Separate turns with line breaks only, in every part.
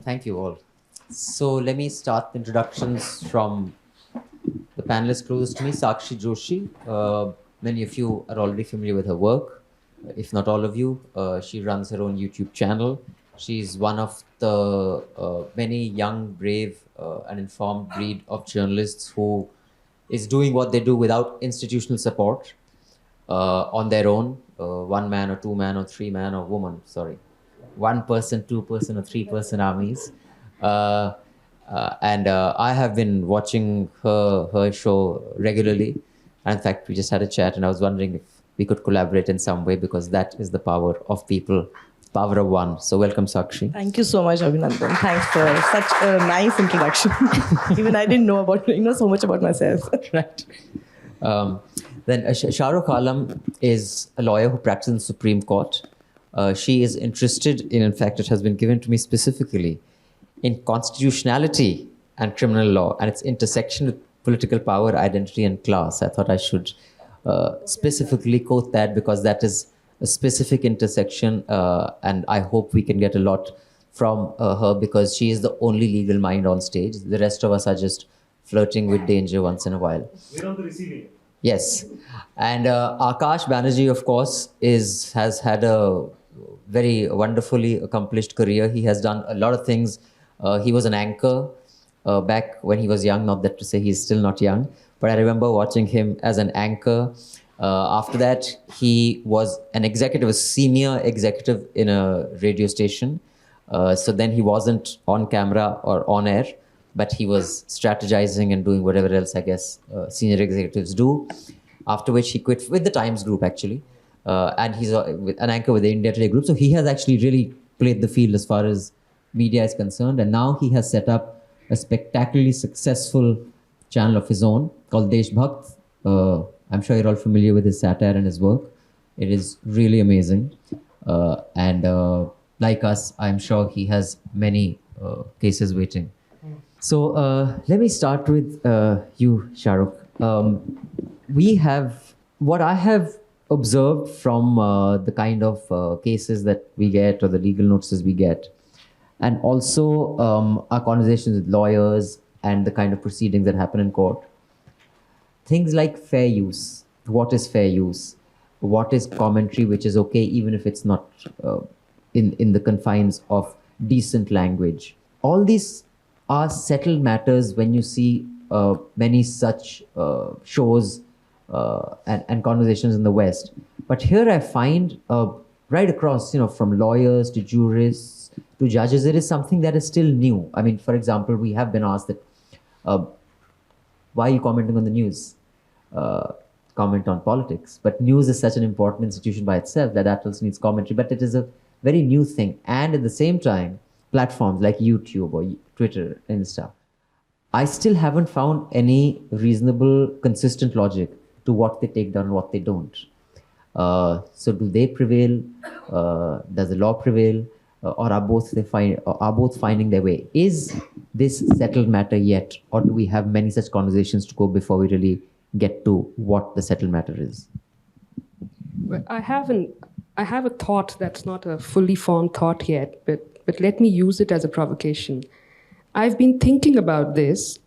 Thank you all. So let me start the introductions from the panelists closest to me. Sakshi Joshi. Many of you are already familiar with her work. If not all of you, she runs her own YouTube channel. She's one of the many young, brave, and informed breed of journalists who is doing what they do without institutional support on their own. One man or two man or three man or woman, sorry. 1 person, 2 person or 3 person armies. And I have been watching her show regularly. And in fact, we just had a chat and I was wondering if we could collaborate in some way because that is the power of people, power of one. So welcome, Sakshi.
Thank you so much, Abhinandan. Thanks for such a nice introduction. Even I didn't know so much about myself.
Right. Then Shahrukh Alam is a lawyer who practices in the Supreme Court. She is interested in fact, it has been given to me specifically, in constitutionality and criminal law and its intersection with political power, identity, and class. I thought I should specifically quote that because that is a specific intersection, and I hope we can get a lot from her because she is the only legal mind on stage. The rest of us are just flirting with danger once in a while.
We're on the receiving end.
Yes. And Akash Banerjee, of course, has had a very wonderfully accomplished career. He has done a lot of things. He was an anchor back when he was young, not that to say he's still not young, but I remember watching him as an anchor. After that, he was an executive, a senior executive in a radio station. So then he wasn't on camera or on air, but he was strategizing and doing whatever else, I guess, senior executives do. After which he quit with the Times Group, actually. And he's an anchor with the India Today Group. So he has actually really played the field as far as media is concerned. And now he has set up a spectacularly successful channel of his own called Deshbhakt. I'm sure you're all familiar with his satire and his work. It is really amazing. And like us, I'm sure he has many cases waiting. So let me start with you, Shahrukh. What I have observed from the kind of cases that we get or the legal notices we get, and also our conversations with lawyers and the kind of proceedings that happen in court, things like fair use. What is fair use? What is commentary which is okay even if it's not in the confines of decent language? All these are settled matters when you see many such shows and conversations in the West. But here I find right across, from lawyers to jurists to judges, it is something that is still new. I mean, for example, we have been asked that, why are you commenting on the news? Comment on politics. But news is such an important institution by itself that also needs commentary. But it is a very new thing. And at the same time, platforms like YouTube or Twitter, Insta, I still haven't found any reasonable, consistent logic to what they take down and what they don't. So do they prevail? Does the law prevail? Or are both finding their way? Is this settled matter yet? Or do we have many such conversations to go before we really get to what the settled matter is?
Well, I have a thought that's not a fully formed thought yet, but let me use it as a provocation. I've been thinking about this,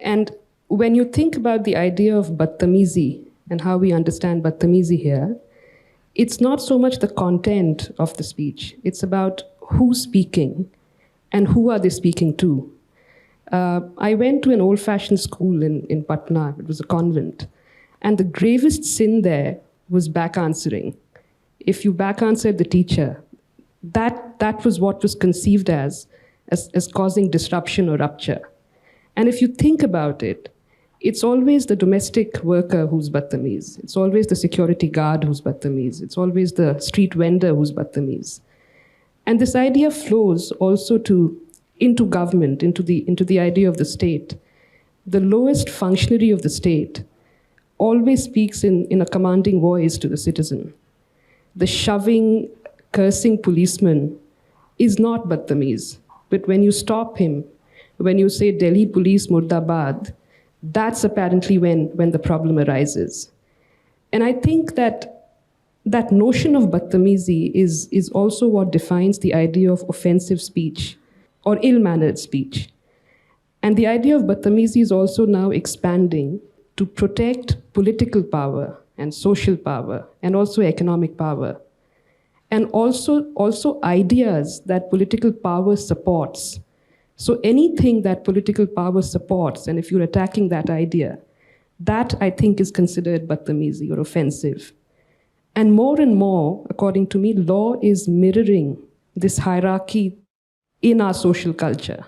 and when you think about the idea of badtameezi and how we understand badtameezi here, it's not so much the content of the speech. It's about who's speaking and who are they speaking to. I went to an old-fashioned school in Patna. It was a convent. And the gravest sin there was back answering. If you back answered the teacher, that was what was conceived as causing disruption or rupture. And if you think about it, it's always the domestic worker who's badtameez. It's always the security guard who's badtameez. It's always the street vendor who's badtameez. And this idea flows also into government, into the idea of the state. The lowest functionary of the state always speaks in a commanding voice to the citizen. The shoving, cursing policeman is not badtameez. But when you stop him, when you say Delhi police murdabad, that's apparently when the problem arises. And I think that notion of badtameezi is also what defines the idea of offensive speech. or ill-mannered speech. And the idea of badtameezi is also now expanding to protect political power and social power and also economic power. And also ideas that political power supports. So anything that political power supports, and if you're attacking that idea, that I think is considered badtameezi or offensive. And more, according to me, law is mirroring this hierarchy in our social culture.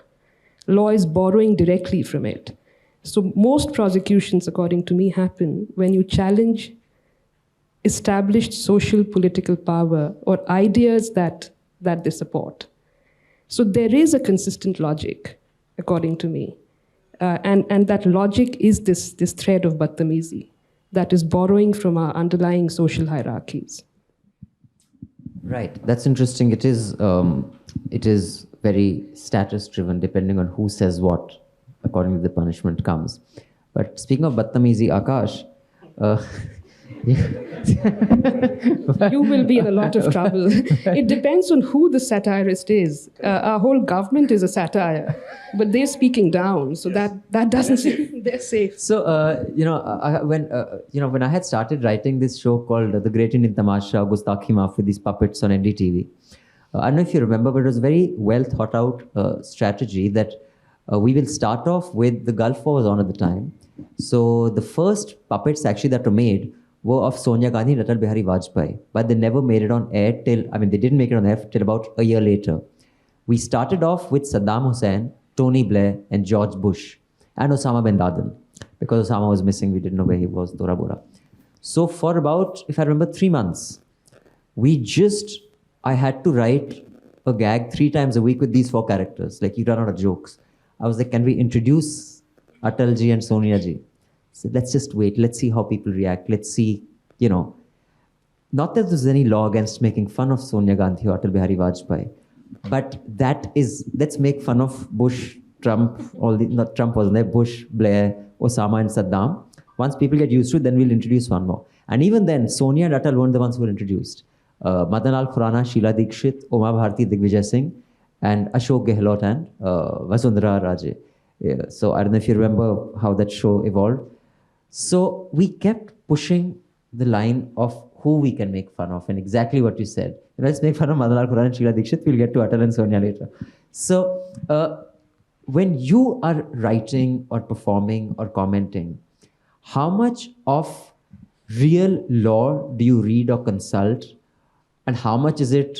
Law is borrowing directly from it. So most prosecutions, according to me, happen when you challenge established social political power or ideas that they support. So there is a consistent logic, according to me. And that logic is this thread of badtameezi that is borrowing from our underlying social hierarchies.
Right, that's interesting. It is very status-driven, depending on who says what, according to the punishment comes. But speaking of badtameezi, Akash,
you will be in a lot of trouble. It depends on who the satirist is. Our whole government is a satire, but they're speaking down, so that doesn't seem they're safe.
So when I had started writing this show called The Great Indian Tamasha, Gustakhi Maaf, with these puppets on NDTV, I don't know if you remember, but it was a very well thought out strategy that we will start off with the Gulf War was on at the time. So the first puppets actually that were made were of Sonia Gandhi and Atal Bihari Vajpayee, but they never made it on air they didn't make it on air till about a year later. We started off with Saddam Hussein, Tony Blair, and George Bush, and Osama bin Laden. Because Osama was missing, we didn't know where he was, Tora Bora. So for about, if I remember, 3 months, I had to write a gag 3 times a week with these 4 characters. Like, you run out of jokes. I was like, can we introduce Atalji and Sonia ji? So let's just wait. Let's see how people react. Let's see, not that there's any law against making fun of Sonia Gandhi or Atal Bihari Vajpayee, but let's make fun of Bush, Trump, not Trump wasn't there, Bush, Blair, Osama and Saddam. Once people get used to it, then we'll introduce one more. And even then, Sonia and Atal weren't the ones who were introduced. Madanlal Khurana, Sheila Dikshit, Uma Bharti, Digvijay Singh, and Ashok Gehlot and Vasundhara Raje. Yeah, so I don't know if you remember how that show evolved. So we kept pushing the line of who we can make fun of, and exactly what you said. Let's make fun of Madanlal Khurana and Sheila Dikshit. We'll get to Atal and Sonia later. So when you are writing or performing or commenting, how much of real law do you read or consult, and how much is it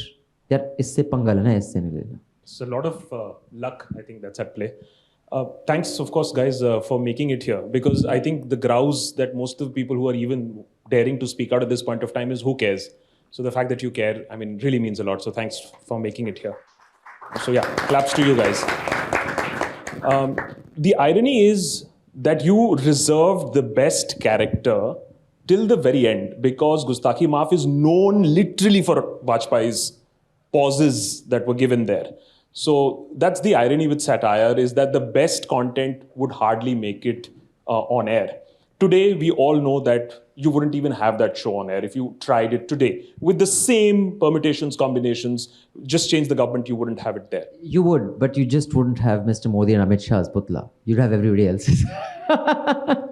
that isse pangal hai, isse nahi lena?
It's a lot of luck, I think, that's at play. Thanks, of course, guys, for making it here, because I think the grouse that most of the people who are even daring to speak out at this point of time is who cares. So the fact that you care, really means a lot. So thanks for making it here. So yeah, claps to you guys. The irony is that you reserved the best character till the very end, because Gustakhi Maaf is known literally for Vajpayee's pauses that were given there. So that's the irony with satire, is that the best content would hardly make it on air. Today, we all know that you wouldn't even have that show on air if you tried it today. With the same permutations, combinations, just change the government, you wouldn't have it there.
You would, but you just wouldn't have Mr. Modi and Amit Shah's putla. You'd have everybody else's.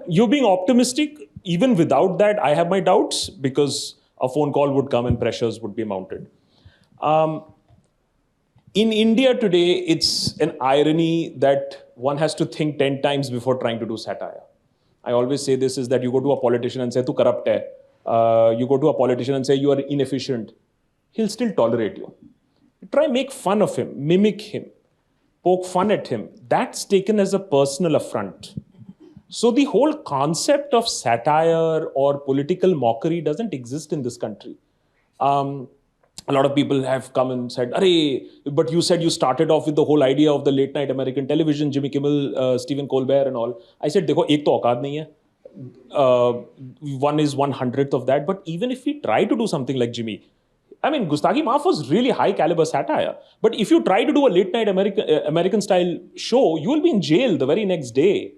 You're being optimistic. Even without that, I have my doubts, because a phone call would come and pressures would be mounted. In India today, it's an irony that one has to think 10 times before trying to do satire. I always say this, is that you go to a politician and say, tu corrupt hai. You go to a politician and say, you are inefficient. He'll still tolerate you. Try make fun of him, mimic him, poke fun at him. That's taken as a personal affront. So the whole concept of satire or political mockery doesn't exist in this country. A lot of people have come and said, "Arey, but you said you started off with the whole idea of the late night American television, Jimmy Kimmel, Stephen Colbert and all." I said, "Dekho, ek to aukaat nahi hai. One is 1/100th of that. But even if we try to do something like Jimmy, Gustaki Maaf was really high caliber satire. But if you try to do a late night American style show, you will be in jail the very next day.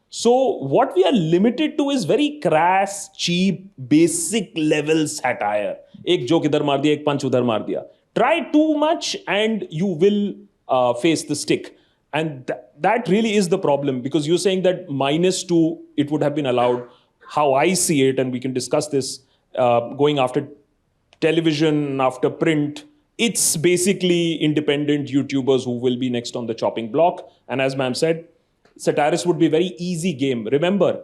So what we are limited to is very crass, cheap, basic level satire. Ek joke idhar maar diya, ek punch udhar maar diya. Try too much and you will face the stick. And that really is the problem, because you're saying that -2, it would have been allowed. How I see it, and we can discuss this, going after television, after print, it's basically independent YouTubers who will be next on the chopping block. And as ma'am said, satirists would be a very easy game. Remember,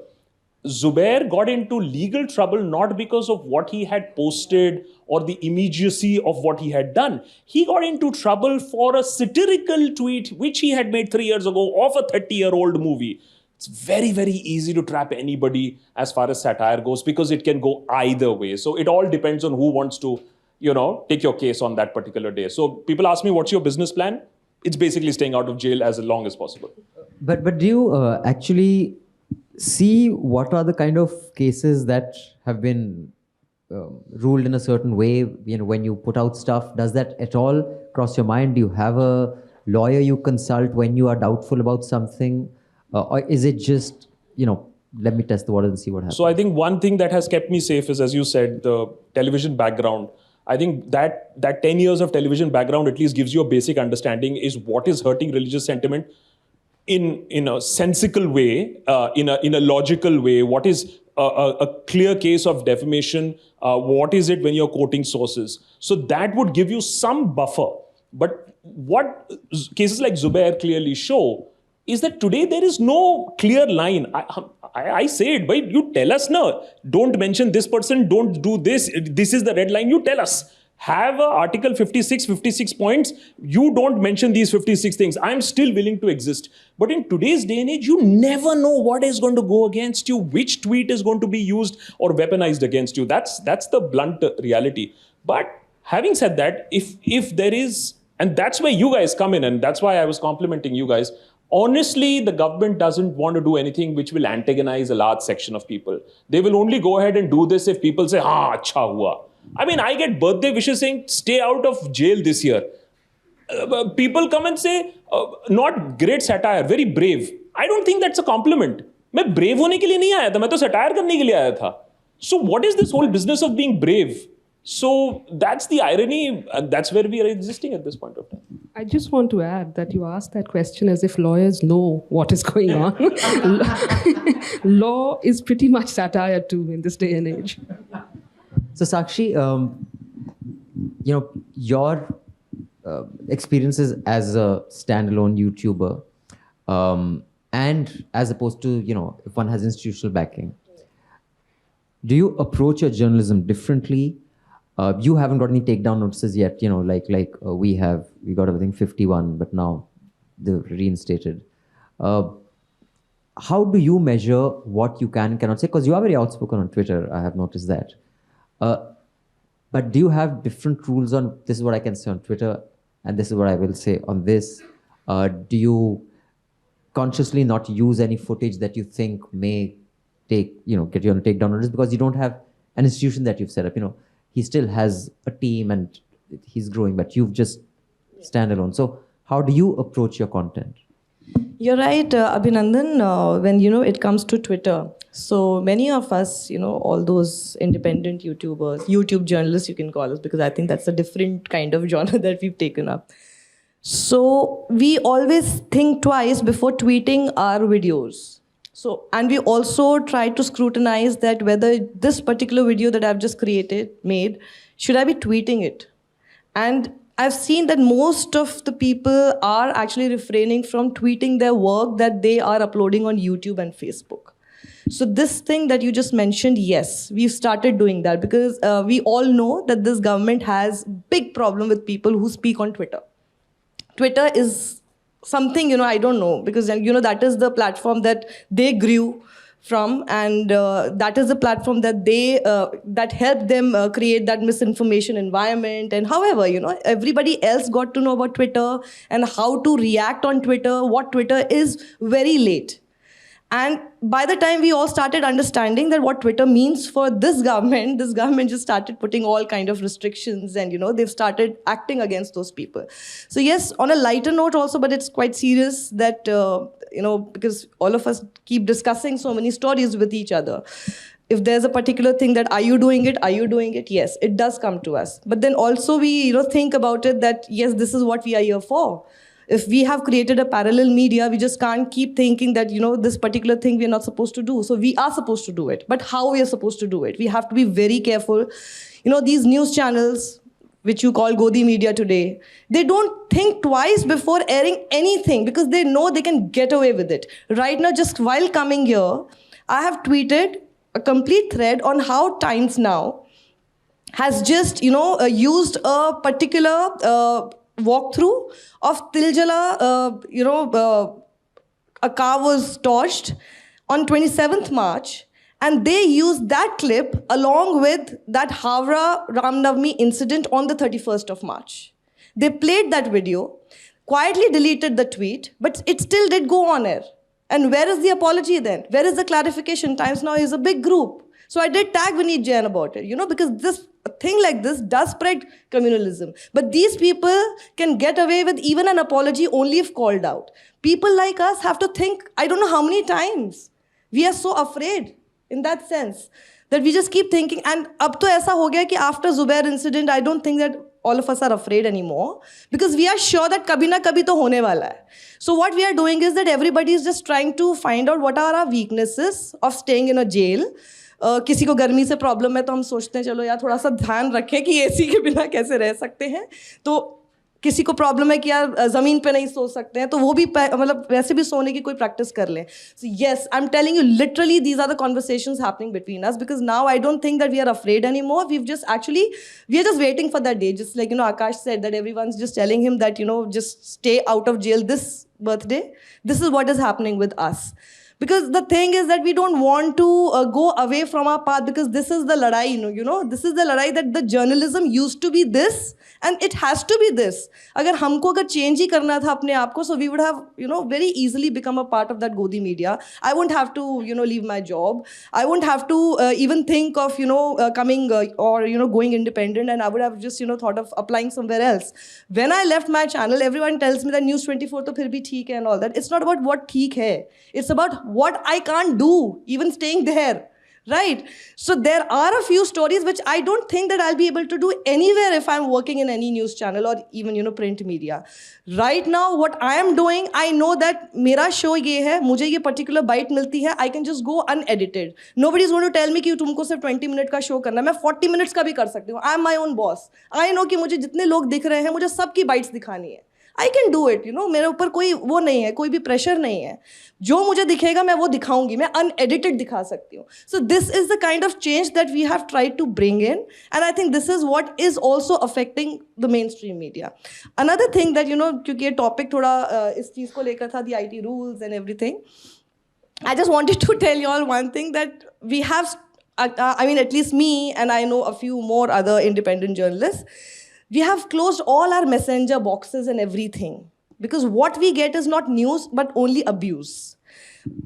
Zubair got into legal trouble not because of what he had posted or the immediacy of what he had done. He got into trouble for a satirical tweet which he had made 3 years ago of a 30-year-old movie. It's very, very easy to trap anybody as far as satire goes, because it can go either way. So it all depends on who wants to, take your case on that particular day. So people ask me, what's your business plan? It's basically staying out of jail as long as possible.
But do you actually see what are the kind of cases that have been ruled in a certain way? When you put out stuff, does that at all cross your mind? Do you have a lawyer you consult when you are doubtful about something? Or is it just, let me test the waters and see what happens?
So I think one thing that has kept me safe is, as you said, the television background. I think that 10 years of television background at least gives you a basic understanding is what is hurting religious sentiment in a sensical way, in a logical way. What is a clear case of defamation? What is it when you're quoting sources? So that would give you some buffer. But what cases like Zubair clearly show is that today there is no clear line. I say it, but you tell us, no, don't mention this person, don't do this. This is the red line. You tell us. Have Article 56 points. You don't mention these 56 things. I'm still willing to exist. But in today's day and age, you never know what is going to go against you, which tweet is going to be used or weaponized against you. That's the blunt reality. But having said that, if there is, and that's where you guys come in, and that's why I was complimenting you guys. Honestly, the government doesn't want to do anything which will antagonize a large section of people. They will only go ahead and do this if people say, "Ha, acha hua." I mean, I get birthday wishes saying, "Stay out of jail this year." People come and say, "Not great satire, very brave." I don't think that's a compliment. मैं brave होने के लिए नहीं आया था, मैं तो satire करने के लिए आया था. So what is this whole business of being brave? So that's the irony, and that's where we are existing at this point of time.
I just want to add that you asked that question as if lawyers know what is going on. Law is pretty much satire too in this day and age.
So Sakshi, your experiences as a standalone YouTuber, and as opposed to, if one has institutional backing, do you approach your journalism differently? You haven't got any takedown notices yet, we have. We got everything 51, but now they're reinstated. How do you measure what you can and cannot say? Because you are very outspoken on Twitter, I have noticed that. But do you have different rules on this is what I can say on Twitter and this is what I will say on this? Do you consciously not use any footage that you think may get you on a takedown notice because you don't have an institution that you've set up? He still has a team and he's growing, but you've just stand alone. So how do you approach your content?
You're right, Abhinandan, when, it comes to Twitter. So many of us, all those independent YouTubers, YouTube journalists, you can call us, because I think that's a different kind of genre that we've taken up. So we always think twice before tweeting our videos. So, and we also try to scrutinize that whether this particular video that I've just made, should I be tweeting it? And I've seen that most of the people are actually refraining from tweeting their work that they are uploading on YouTube and Facebook. So this thing that you just mentioned, yes, we've started doing that because we all know that this government has big problem with people who speak on Twitter. Twitter is something, I don't know, because, that is the platform that they grew from, and that is the platform that that helped them create that misinformation environment. And however, everybody else got to know about Twitter and how to react on Twitter, what Twitter is, very late. And by the time we all started understanding that what Twitter means for this government just started putting all kind of restrictions and, they've started acting against those people. So yes, on a lighter note also, but it's quite serious that, because all of us keep discussing so many stories with each other. If there's a particular thing that, are you doing it? Are you doing it? Yes, it does come to us. But then also we, think about it that, yes, this is what we are here for. If we have created a parallel media, we just can't keep thinking that, this particular thing we're not supposed to do. So we are supposed to do it. But how we are supposed to do it? We have to be very careful. These news channels, which you call Godi media today, they don't think twice before airing anything because they know they can get away with it. Right now, just while coming here, I have tweeted a complete thread on how Times Now has just, used a particular walkthrough of Tiljala, a car was torched on 27th March, and they used that clip along with that Howrah Ramnavami incident on the 31st of March. They played that video, quietly deleted the tweet, but it still did go on air. And where is the apology then? Where is the clarification? Times Now is a big group. So I did tag Vineet Jain about it, because this thing like this does spread communalism. But these people can get away with even an apology only if called out. People like us have to think, I don't know how many times. We are so afraid in that sense that we just keep thinking. And ab to aisa ho gaya ki after Zubair incident, I don't think that all of us are afraid anymore because we are sure that kabhi na kabhi to hone wala hai. So what we are doing is that everybody is just trying to find out what are our weaknesses of staying in a jail. किसी को गर्मी से problem है तो हम सोचते हैं चलो यार थोड़ा सा ध्यान रखें कि एसी के बिना कैसे रह सकते हैं. तो किसी को प्रॉब्लम है कि यार ज़मीन पे नहीं सो सकते हैं तो वो भी मतलब वैसे भी सोने की कोई प्रैक्टिस कर लें. So yes, I'm telling you literally these are the conversations happening between us because now I don't think that we are afraid anymore. We are just waiting for that day. Just like, Akash said that everyone's just telling him that, just stay out of jail this birthday. This is what is happening with us. Because the thing is that we don't want to go away from our path because this is the ladai, this is the ladai that the journalism used to be this and it has to be this. Agar humko agar change hi karna tha apne aap ko, so we would have, very easily become a part of that Godi media. I won't have to, leave my job. I won't have to even think of, coming or, going independent, and I would have just, thought of applying somewhere else. When I left my channel, everyone tells me that News 24 to phir bhi theek hai and all that. It's not about what theek hai. It's about what I can't do, even staying there, right? So there are a few stories which I don't think that I'll be able to do anywhere if I'm working in any news channel or even, print media. Right now, what I am doing, I know that mera show ye hai, mujhe ye particular bite milti hai, I can just go unedited. Nobody is going to tell me कि तुमको सिर्फ 20 minute का show करना है. मैं 40 minutes का भी कर सकती हूँ. I am my own boss. I know कि मुझे जितने लोग दिख रहे हैं, मुझे सबकी bites दिखानी है. I can do it, मेरे ऊपर कोई वो नहीं है, कोई भी प्रेशर नहीं है. जो मुझे दिखेगा मैं वो दिखाऊंगी, मैं unedited दिखा सकती हूँ. So this is the kind of change that we have tried to bring in, and I think this is what is also affecting the mainstream media. Another thing that, क्योंकि ये topic थोड़ा इस चीज़ को लेकर था, the IT rules and everything, I just wanted to tell you all one thing that we have, I mean at least me and I know a few more other independent journalists, we have closed all our messenger boxes and everything because what we get is not news but only abuse.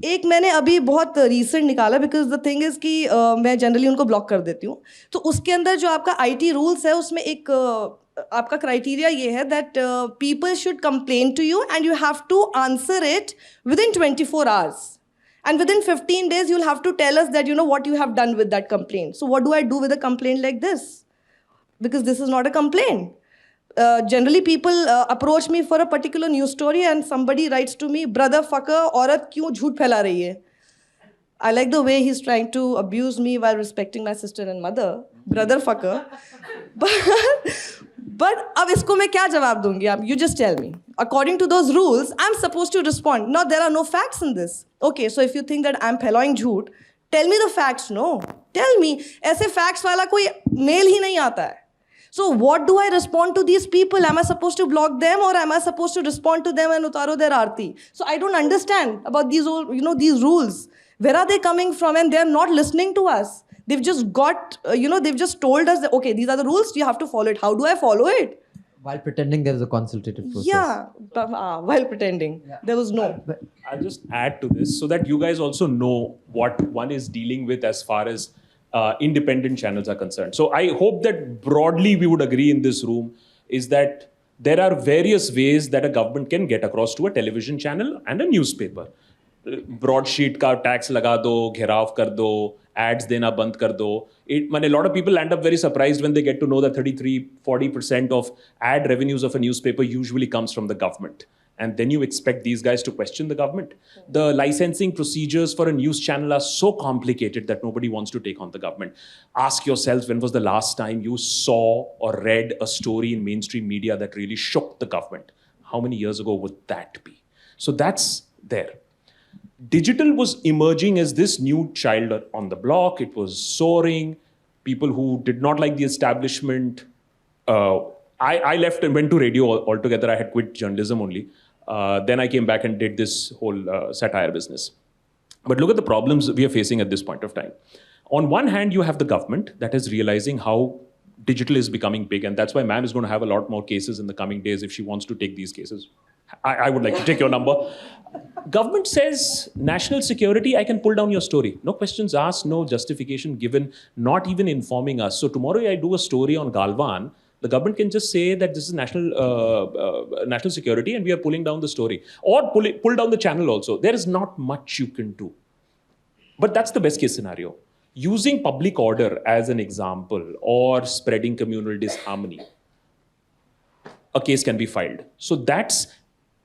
एक मैंने अभी बहुत recent निकाला because the thing is कि मैं generally उनको block कर देती हूँ. तो उसके अंदर जो आपका IT rules है उसमें एक आपका criteria ये है that people should complain to you and you have to answer it within 24 hours. And within 15 days you'll have to tell us that what you have done with that complaint. So what do I do with a complaint like this? Because this is not a complaint. Generally, people approach me for a particular news story and somebody writes to me, brother fucker, औरत क्यों झूठ फैला रही है? I like the way he's trying to abuse me while respecting my sister and mother. Brother fucker. But अब इसको मैं क्या जवाब दूंगी? You just tell me. According to those rules, I'm supposed to respond. Now, there are no facts in this. Okay, so if you think that I'm फैलाऊंगी झूठ, tell me the facts, no. Tell me. ऐसे facts वाला कोई mail ही नहीं आता है. So what do I respond to these people? Am I supposed to block them or am I supposed to respond to them and utaro their aarti? So I don't understand about these old, these rules. Where are they coming from? And they're not listening to us. They've just got, they've just told us that, okay, these are the rules, you have to follow it. How do I follow it?
While pretending there was a consultative process.
Yeah, while pretending. Yeah. There was no.
I'll just add to this so that you guys also know what one is dealing with as far as independent channels are concerned. So I hope that broadly we would agree in this room is that there are various ways that a government can get across to a television channel and a newspaper. Broadsheet ka tax laga do, gherav kar do, ads dena band kar do. A lot of people end up very surprised when they get to know that 33-40% of ad revenues of a newspaper usually comes from the government. And then you expect these guys to question the government. The licensing procedures for a news channel are so complicated that nobody wants to take on the government. Ask yourselves, when was the last time you saw or read a story in mainstream media that really shook the government? How many years ago would that be? So that's there. Digital was emerging as this new child on the block. It was soaring. People who did not like the establishment. I left and went to radio altogether. I had quit journalism only. Then I came back and did this whole satire business. But look at the problems we are facing at this point of time. On one hand, you have the government that is realizing how digital is becoming big, and that's why ma'am is going to have a lot more cases in the coming days if she wants to take these cases. I would like to take your number. Government says, national security, I can pull down your story. No questions asked, no justification given, not even informing us. So tomorrow I do a story on Galwan, the government can just say that this is national security and we are pulling down the story. Or pull down the channel also. There is not much you can do. But that's the best case scenario. Using public order as an example or spreading communal disharmony, a case can be filed. So that's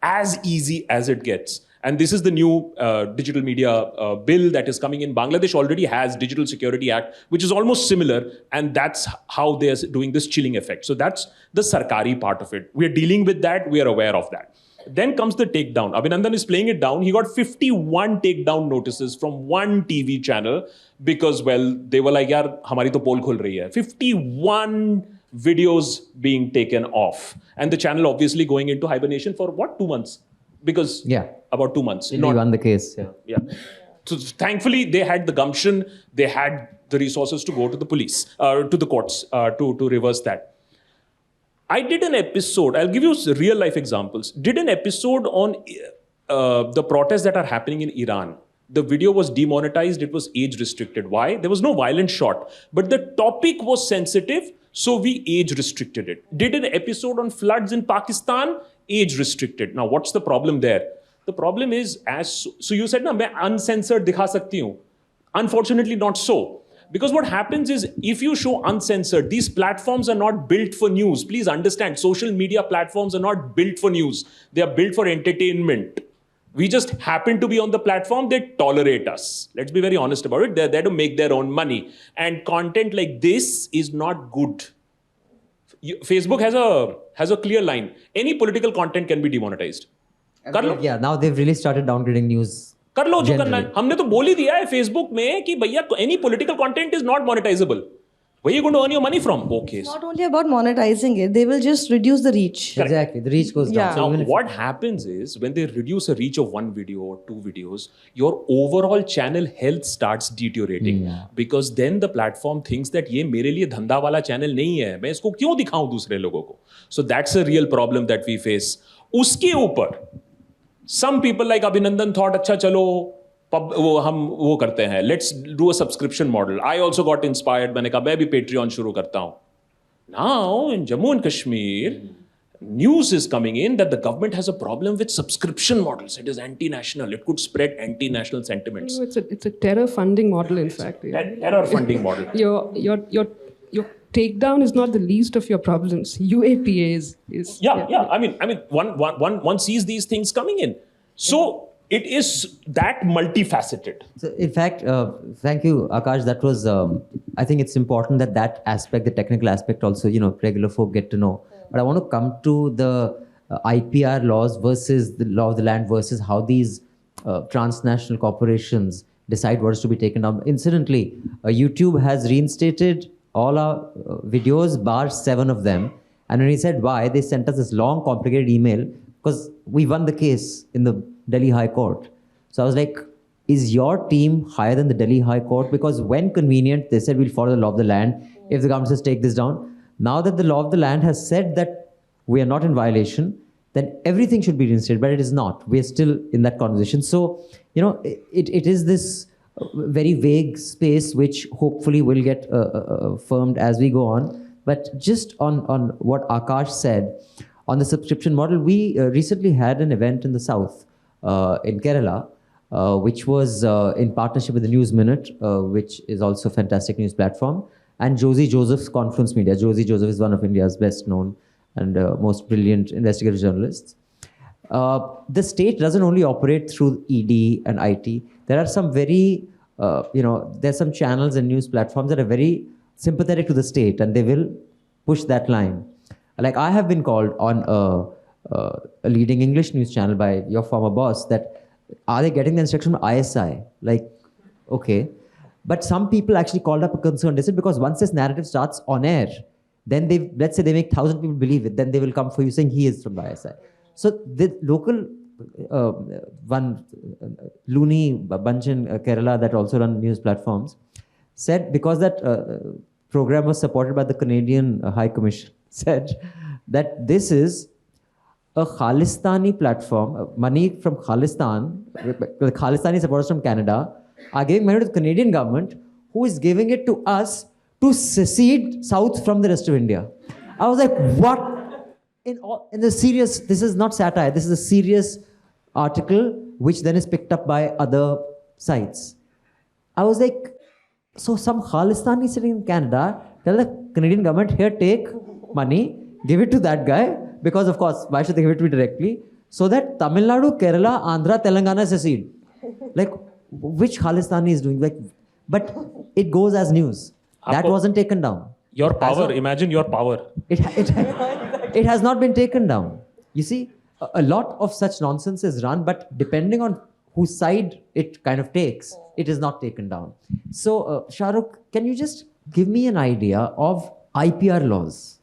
as easy as it gets. And this is the new digital media bill that is coming in. Bangladesh already has Digital Security Act, which is almost similar. And that's how they're doing this chilling effect. So that's the Sarkari part of it. We are dealing with that. We are aware of that. Then comes the takedown. Abhinandan is playing it down. He got 51 takedown notices from one TV channel because, well, they were like, yaar, hamari to poll khul rahi hai. 51 videos being taken off. And the channel obviously going into hibernation for what, 2 months? Because about 2 months.
He won the case.
Yeah. So thankfully, they had the gumption. They had the resources to go to the police, to the courts, to reverse that. I did an episode. I'll give you real life examples. Did an episode on the protests that are happening in Iran. The video was demonetized. It was age restricted. Why? There was no violent shot. But the topic was sensitive, so we age restricted it. Did an episode on floods in Pakistan, age restricted. Now, what's the problem there? The problem is, so you said, na, main uncensored dikha sakti hu. Unfortunately, not so. Because what happens is, if you show uncensored, these platforms are not built for news. Please understand, social media platforms are not built for news. They are built for entertainment. We just happen to be on the platform, they tolerate us. Let's be very honest about it. They're there to make their own money. And content like this is not good. Facebook has a clear line. Any political content can be demonetized.
Yeah, now they've really started downgrading news.
कर लो जो करना है. हमने तो बोल ही दिया है Facebook में कि भैया any political content is not monetizable. Where are you going to earn your money from? Okay.
It's not only about monetizing it, they will just reduce the reach.
Correct.
Exactly, the reach goes down.
So now, what happens is, when they reduce a reach of one video or two videos, your overall channel health starts deteriorating. Because then the platform thinks that ये मेरे लिए धंधा वाला channel नहीं है, मैं इसको क्यों दिखाऊं दूसरे लोगों को? So that's a real problem that we face. उसके ऊपर, some people like Abhinandan thought, अच्छा चलो, हम वो करते हैं, let's do a subscription model. I also got inspired. मैंने कहा मैं भी Patreon शुरू करता हूँ. Now in Jammu and Kashmir, news is coming in that the government has a problem with subscription models. It is anti-national. It could spread anti-national sentiments.
It's a terror funding model, in fact.
Terror funding model.
Your takedown is not the least of your problems. UAPA is.
Yeah. I mean, one sees these things coming in. So it is that multifaceted.
So in fact, thank you, Akash. That was, I think it's important that aspect, the technical aspect also, regular folk get to know. But I want to come to the IPR laws versus the law of the land versus how these transnational corporations decide what is to be taken down. Incidentally, YouTube has reinstated all our videos, bar 7 of them. And when he said why, they sent us this long, complicated email because we won the case in the Delhi High Court. So I was like, is your team higher than the Delhi High Court? Because when convenient, they said we'll follow the law of the land. If the government says take this down. Now that the law of the land has said that we are not in violation, then everything should be reinstated, but it is not. We are still in that conversation. So, it is this very vague space which hopefully will get firmed as we go on. But just on what Akash said, on the subscription model, we recently had an event in the south, in Kerala, which was in partnership with the News Minute, which is also a fantastic news platform, and Josie Joseph's Confluence Media. Josie Joseph is one of India's best known and most brilliant investigative journalists. The state doesn't only operate through ED and IT. There are some very, there's some channels and news platforms that are very sympathetic to the state, and they will push that line. Like I have been called on a leading English news channel by your former boss that, are they getting the instruction from ISI? Like, okay. But some people actually called up a concern. They said, because once this narrative starts on air, then let's say they make 1,000 people believe it, then they will come for you saying he is from the ISI. So the local one loony bunch in Kerala that also run news platforms said, because that program was supported by the Canadian High Commission, said that this is a Khalistani platform, money from Khalistan, the Khalistani supporters from Canada are giving money to the Canadian government, who is giving it to us to secede south from the rest of India. I was like, what? In the serious, this is not satire, this is a serious article which then is picked up by other sites. I was like, so some Khalistani sitting in Canada tell the Canadian government, here, take money, give it to that guy, because of course, why should they give it to me directly? So that Tamil Nadu, Kerala, Andhra, Telangana secede. Like, which Khalistani is doing? Like, but it goes as news. That wasn't taken down.
Your power, imagine your power.
It has not been taken down. You see, a lot of such nonsense is run, but depending on whose side it kind of takes, it is not taken down. So, Shahrukh, can you just give me an idea of IPR laws,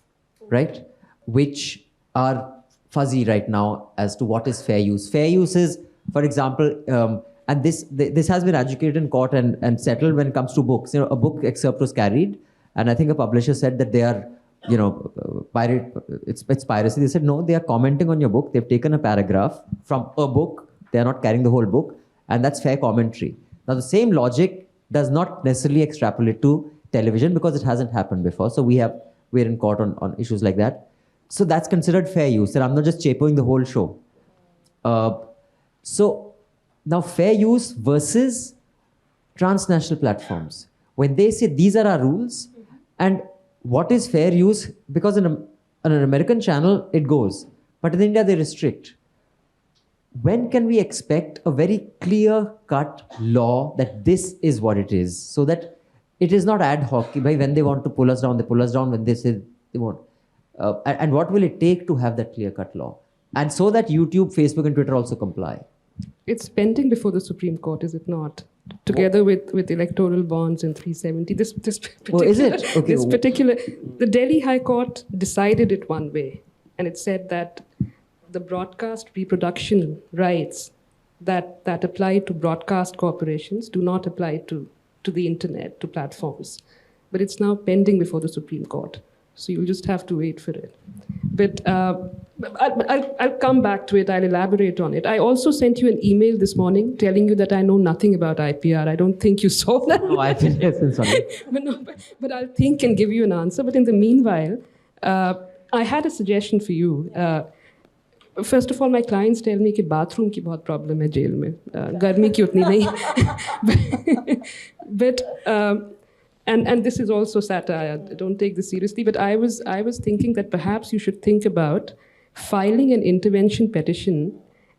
right? Which are fuzzy right now as to what is fair use. Fair use is, for example, and this has been adjudicated in court and settled when it comes to books. A book excerpt was carried, and I think a publisher said that they are, it's piracy. They said, no, they are commenting on your book. They've taken a paragraph from a book. They are not carrying the whole book. And that's fair commentary. Now, the same logic does not necessarily extrapolate to television because it hasn't happened before. So we're in court on issues like that. So that's considered fair use. And I'm not just chapoing the whole show. So now fair use versus transnational platforms. When they say these are our rules, and what is fair use? Because on an American channel, it goes. But in India, they restrict. When can we expect a very clear-cut law that this is what it is? So that it is not ad hoc. When they want to pull us down, they pull us down. When they say they won't. And what will it take to have that clear-cut law? And so that YouTube, Facebook, and Twitter also comply.
It's pending before the Supreme Court, is it not? Together with electoral bonds and 370. This particular,
is it? Okay.
This particular, the Delhi High Court decided it one way, and it said that the broadcast reproduction rights that apply to broadcast corporations do not apply to the internet, to platforms. But it's now pending before the Supreme Court. So you'll just have to wait for it. But I'll come back to it. I'll elaborate on it. I also sent you an email this morning telling you that I know nothing about IPR. I don't think you saw that.
No, I didn't. Yes, sorry.
But I'll think and give you an answer. But in the meanwhile, I had a suggestion for you. First of all, my clients tell me कि bathroom की बहुत problem है jail में. गर्मी की उतनी नहीं. But and this is also satire. Don't take this seriously. But I was thinking that perhaps you should think about filing an intervention petition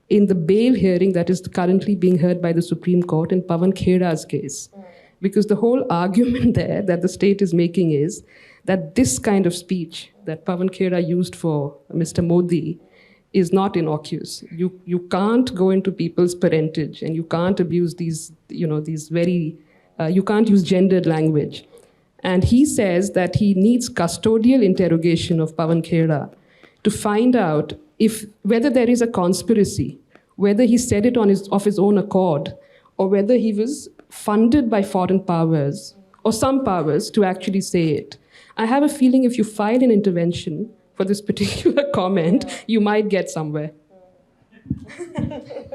in the bail hearing that is currently being heard by the Supreme Court in Pawan Khera's case. Because the whole argument there that the state is making is that this kind of speech that Pawan Khera used for Mr. Modi is not innocuous. You can't go into people's parentage and you can't abuse these very you can't use gendered language. And he says that he needs custodial interrogation of Pawan Khera to find out whether there is a conspiracy, whether he said it of his own accord, or whether he was funded by foreign powers or some powers to actually say it. I have a feeling if you file an intervention for this particular comment, you might get somewhere.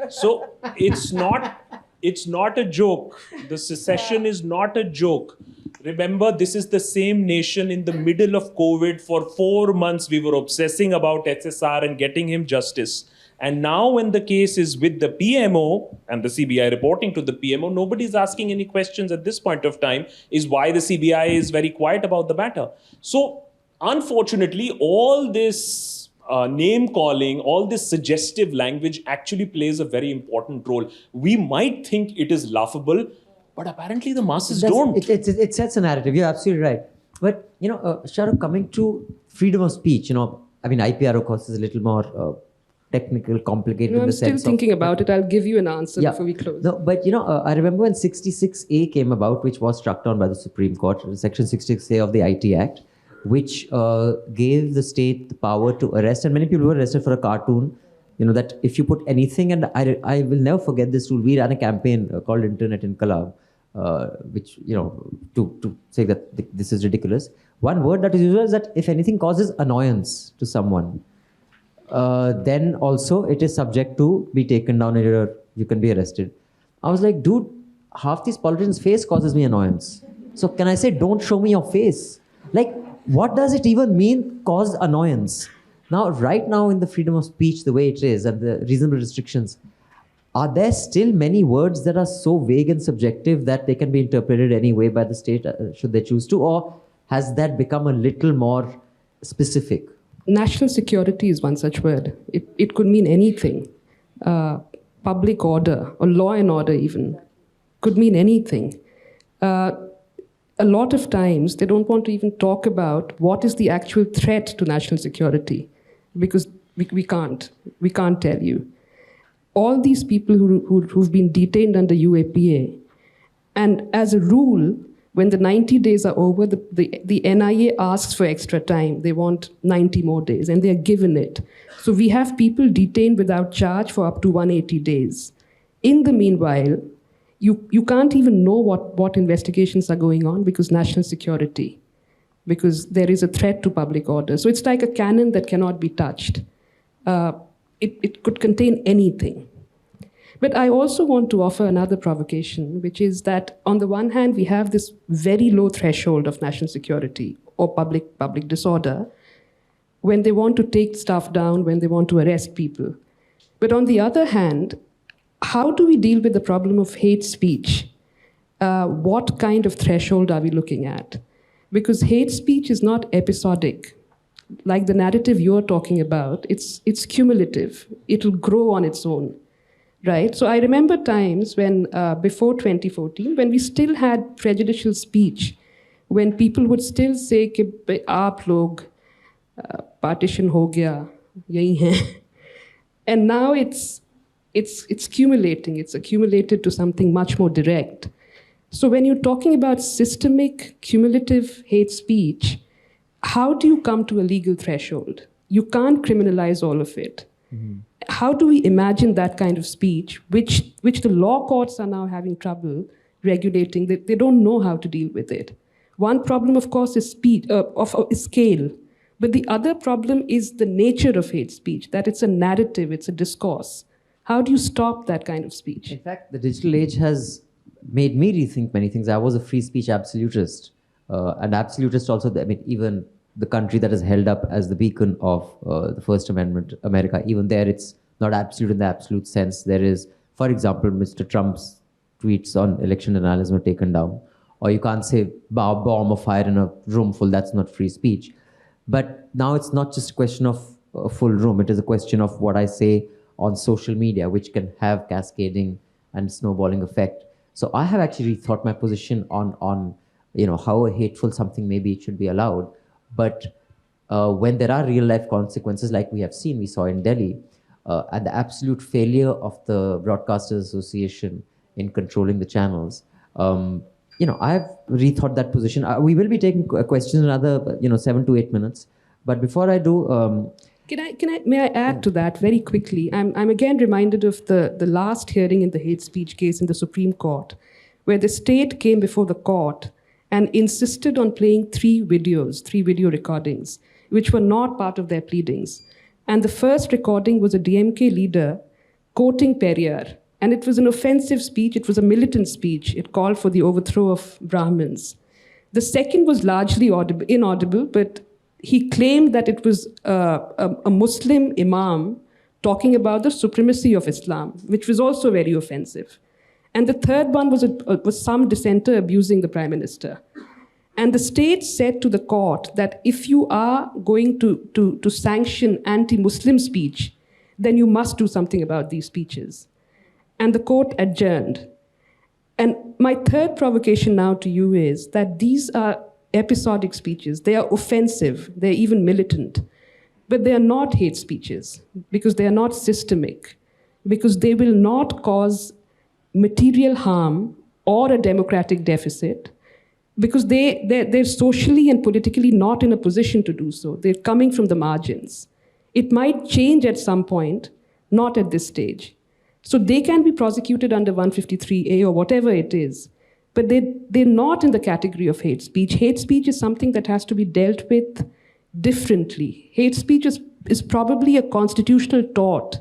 So it's not a joke. The secession is not a joke. Remember, this is the same nation in the middle of COVID. For 4 months, we were obsessing about SSR and getting him justice. And now when the case is with the PMO and the CBI reporting to the PMO, nobody's asking any questions at this point of time, is why the CBI is very quiet about the matter. So unfortunately, all this name calling, all this suggestive language actually plays a very important role. We might think it is laughable, but apparently the masses don't.
It sets a narrative. You're absolutely right. But, Shahrukh, coming to freedom of speech, I mean, IPR, of course, is a little more technical, complicated in
I'm
the
still
sense
thinking about it. I'll give you an answer before we close.
No, but, I remember when 66A came about, which was struck down by the Supreme Court, Section 66A of the IT Act, which gave the state the power to arrest, and many people were arrested for a cartoon, that if you put anything, and I will never forget this rule. We ran a campaign called Internet Inqilab, which, to say that this is ridiculous. One word that is used is that if anything causes annoyance to someone, then also it is subject to be taken down and you can be arrested. I was like, dude, half these politicians' face causes me annoyance. So can I say, don't show me your face? Like, what does it even mean, cause annoyance? Now, right now in the freedom of speech, the way it is, and the reasonable restrictions, are there still many words that are so vague and subjective that they can be interpreted any way by the state, should they choose to? Or has that become a little more specific?
National security is one such word. It could mean anything. Public order, or law and order even, could mean anything. A lot of times, they don't want to even talk about what is the actual threat to national security, because we can't tell you. All these people who've been detained under UAPA, and as a rule, when the 90 days are over, the NIA asks for extra time. They want 90 more days, and they're given it. So we have people detained without charge for up to 180 days. In the meanwhile, you can't even know what investigations are going on because national security, because there is a threat to public order. So it's like a cannon that cannot be touched. It could contain anything. But I also want to offer another provocation, which is that on the one hand, we have this very low threshold of national security or public disorder when they want to take stuff down, when they want to arrest people. But on the other hand, how do we deal with the problem of hate speech? What kind of threshold are we looking at? Because hate speech is not episodic. Like the narrative you're talking about, it's cumulative. It'll grow on its own, right? So I remember times when, before 2014, when we still had prejudicial speech, when people would still say कि आप लोग partition हो गया, यही हैं. And now it's accumulating. It's accumulated to something much more direct. So when you're talking about systemic, cumulative hate speech, how do you come to a legal threshold? You can't criminalize all of it. Mm-hmm. How do we imagine that kind of speech, which the law courts are now having trouble regulating? They don't know how to deal with it. One problem, of course, is speed, is scale. But the other problem is the nature of hate speech, that it's a narrative, it's a discourse. How do you stop that kind of speech?
In fact, the digital age has made me rethink many things. I was a free speech absolutist. And absolutist also, even the country that is held up as the beacon of the First Amendment, America, even there it's not absolute in the absolute sense. There is, for example, Mr. Trump's tweets on election journalism are taken down. Or you can't say bomb or fire in a room full, that's not free speech. But now it's not just a question of a full room, it is a question of what I say on social media, which can have cascading and snowballing effect. So I have actually rethought my position on how hateful something maybe it should be allowed. But when there are real life consequences, like we saw in Delhi, and the absolute failure of the Broadcasters Association in controlling the channels, I've rethought that position. We will be taking questions in another 7 to 8 minutes. But before I do,
may I add to that very quickly? I'm again reminded of the last hearing in the hate speech case in the Supreme Court, where the state came before the court and insisted on playing three video recordings, which were not part of their pleadings. And the first recording was a DMK leader quoting Periyar. And it was an offensive speech, it was a militant speech. It called for the overthrow of Brahmins. The second was largely inaudible, but he claimed that it was a Muslim imam talking about the supremacy of Islam, which was also very offensive. And the third one was some dissenter abusing the prime minister. And the state said to the court that if you are going to sanction anti-Muslim speech, then you must do something about these speeches. And the court adjourned. And my third provocation now to you is that these are episodic speeches. They are offensive. They're even militant. But they are not hate speeches because they are not systemic, because they will not cause material harm or a democratic deficit, because they're socially and politically not in a position to do so. They're coming from the margins. It might change at some point, not at this stage. So they can be prosecuted under 153A or whatever it is, but they're not in the category of hate speech. Hate speech is something that has to be dealt with differently. Hate speech is probably a constitutional tort,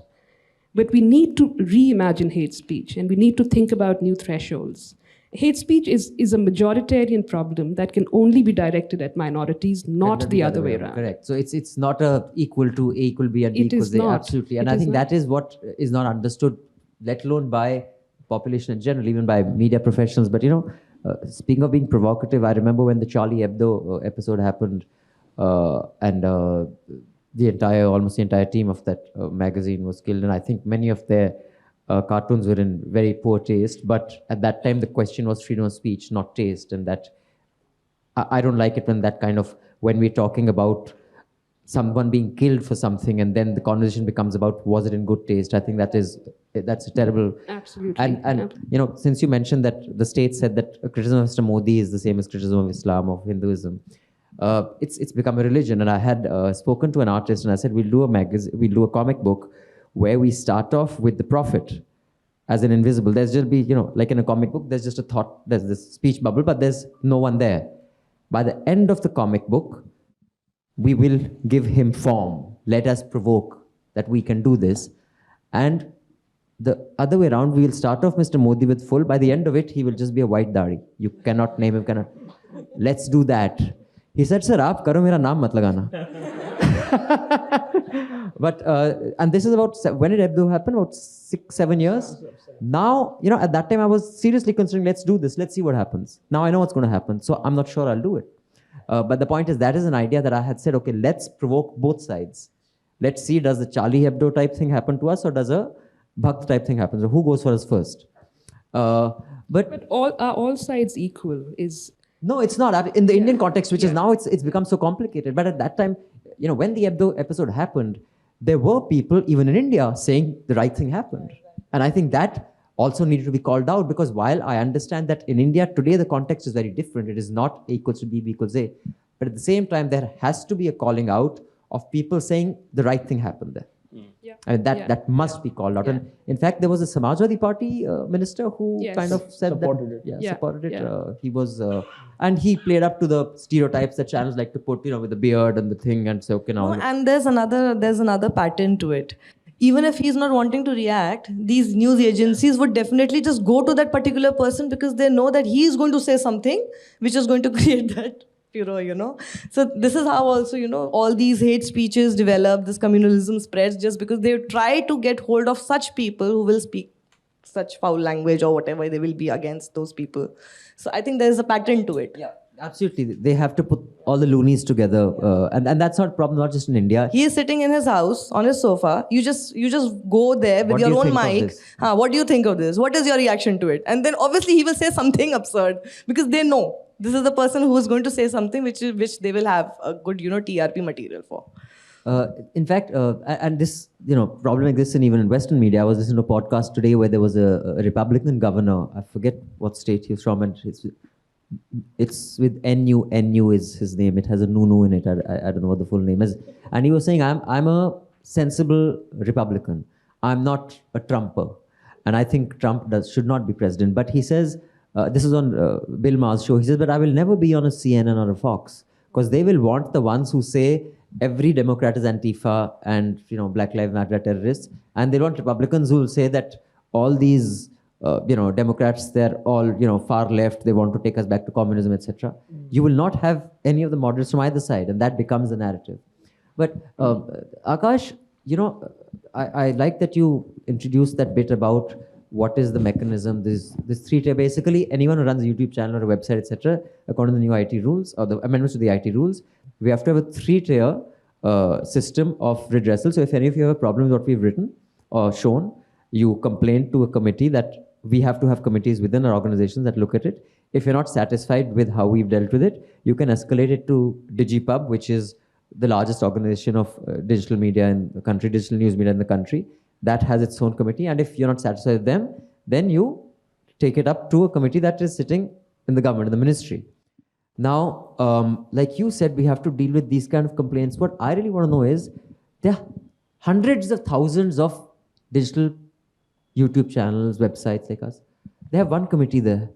but we need to reimagine hate speech and we need to think about new thresholds. Hate speech is a majoritarian problem that can only be directed at minorities, not the other way around.
Correct. So it's not a equal to A equal B and B equals A. Absolutely. And I think that is what is not understood, let alone by population in general, even by media professionals. But speaking of being provocative, I remember when the Charlie Hebdo episode happened, and almost the entire team of that magazine was killed, and I think many of their cartoons were in very poor taste. But at that time, the question was freedom of speech, not taste, and that I don't like it when we're talking about someone being killed for something, and then the conversation becomes about was it in good taste. I think that's a terrible.
Absolutely.
And since you mentioned that the state said that criticism of Mr. Modi is the same as criticism of Islam or Hinduism. It's become a religion, and I had spoken to an artist, and I said we'll do a comic book where we start off with the prophet as an invisible. There's just be like in a comic book, there's just a thought, there's this speech bubble, but there's no one there. By the end of the comic book, we will give him form. Let us provoke that we can do this, and the other way around, we will start off Mr. Modi with full. By the end of it, he will just be a white dari. You cannot name him. Let's do that. He said, sir, aap karo, mera naam mat lagana. But, and this is about, when did Hebdo happen? About 6-7 years? Now, at that time I was seriously considering, let's do this, let's see what happens. Now I know what's going to happen, so I'm not sure I'll do it. But the point is, that is an idea that I had said, okay, let's provoke both sides. Let's see, does the Charlie Hebdo type thing happen to us, or does a Bhakt type thing happen? So who goes for us first? But
all sides equal is...
No, it's not. In the Indian context, which is now, it's become so complicated. But at that time, when the Hebdo episode happened, there were people, even in India, saying the right thing happened. And I think that also needed to be called out, because while I understand that in India today, the context is very different. It is not A equals to B, B equals A. But at the same time, there has to be a calling out of people saying the right thing happened there.
Yeah.
And that must be called out. Yeah. And in fact, there was a Samajwadi Party minister who kind of said
supported it.
Yeah, supported it. He was, and he played up to the stereotypes that channels like to put, with the beard and the thing, and so
no, and there's another pattern to it. Even if he's not wanting to react, these news agencies would definitely just go to that particular person because they know that he is going to say something which is going to create that furor, So this is how also, all these hate speeches develop, this communalism spreads just because they try to get hold of such people who will speak such foul language or whatever they will be against those people. So I think there's a pattern to it.
Yeah, absolutely. They have to put all the loonies together. And that's not a problem, not just in India.
He is sitting in his house on his sofa. You just go there with your own mic. What do you think of this? What is your reaction to it? And then obviously he will say something absurd because they know this is the person who is going to say something which they will have a good, TRP material for.
In fact, and this, problem exists even in Western media. I was listening to a podcast today where there was a Republican governor. I forget what state he's from, and it's with NU. NU is his name. It has a Nunu in it. I don't know what the full name is. And he was saying, I'm a sensible Republican. I'm not a Trumper. And I think Trump should not be president. But he says, this is on Bill Maher's show. He says, but I will never be on a CNN or a Fox because they will want the ones who say every Democrat is Antifa and Black Lives Matter are terrorists, and they want Republicans who will say that all these Democrats, they're all far left. They want to take us back to communism, etc. You will not have any of the moderates from either side, and that becomes the narrative. But Akash, I like that you introduced that bit about what is the mechanism. This three-tier, basically anyone who runs a YouTube channel or a website, etc., according to the new IT rules or the amendments to the IT rules, we have to have a three-tier system of redressal. So if any of you have a problem with what we've written or shown, you complain to a committee. That we have to have committees within our organizations that look at it. If you're not satisfied with how we've dealt with it, you can escalate it to DigiPub, which is the largest organization of digital media in the country, digital news media in the country. That has its own committee. And if you're not satisfied with them, then you take it up to a committee that is sitting in the government, in the ministry. Now, like you said, we have to deal with these kind of complaints. What I really want to know is, there are hundreds of thousands of digital YouTube channels, websites like us. They have one committee there.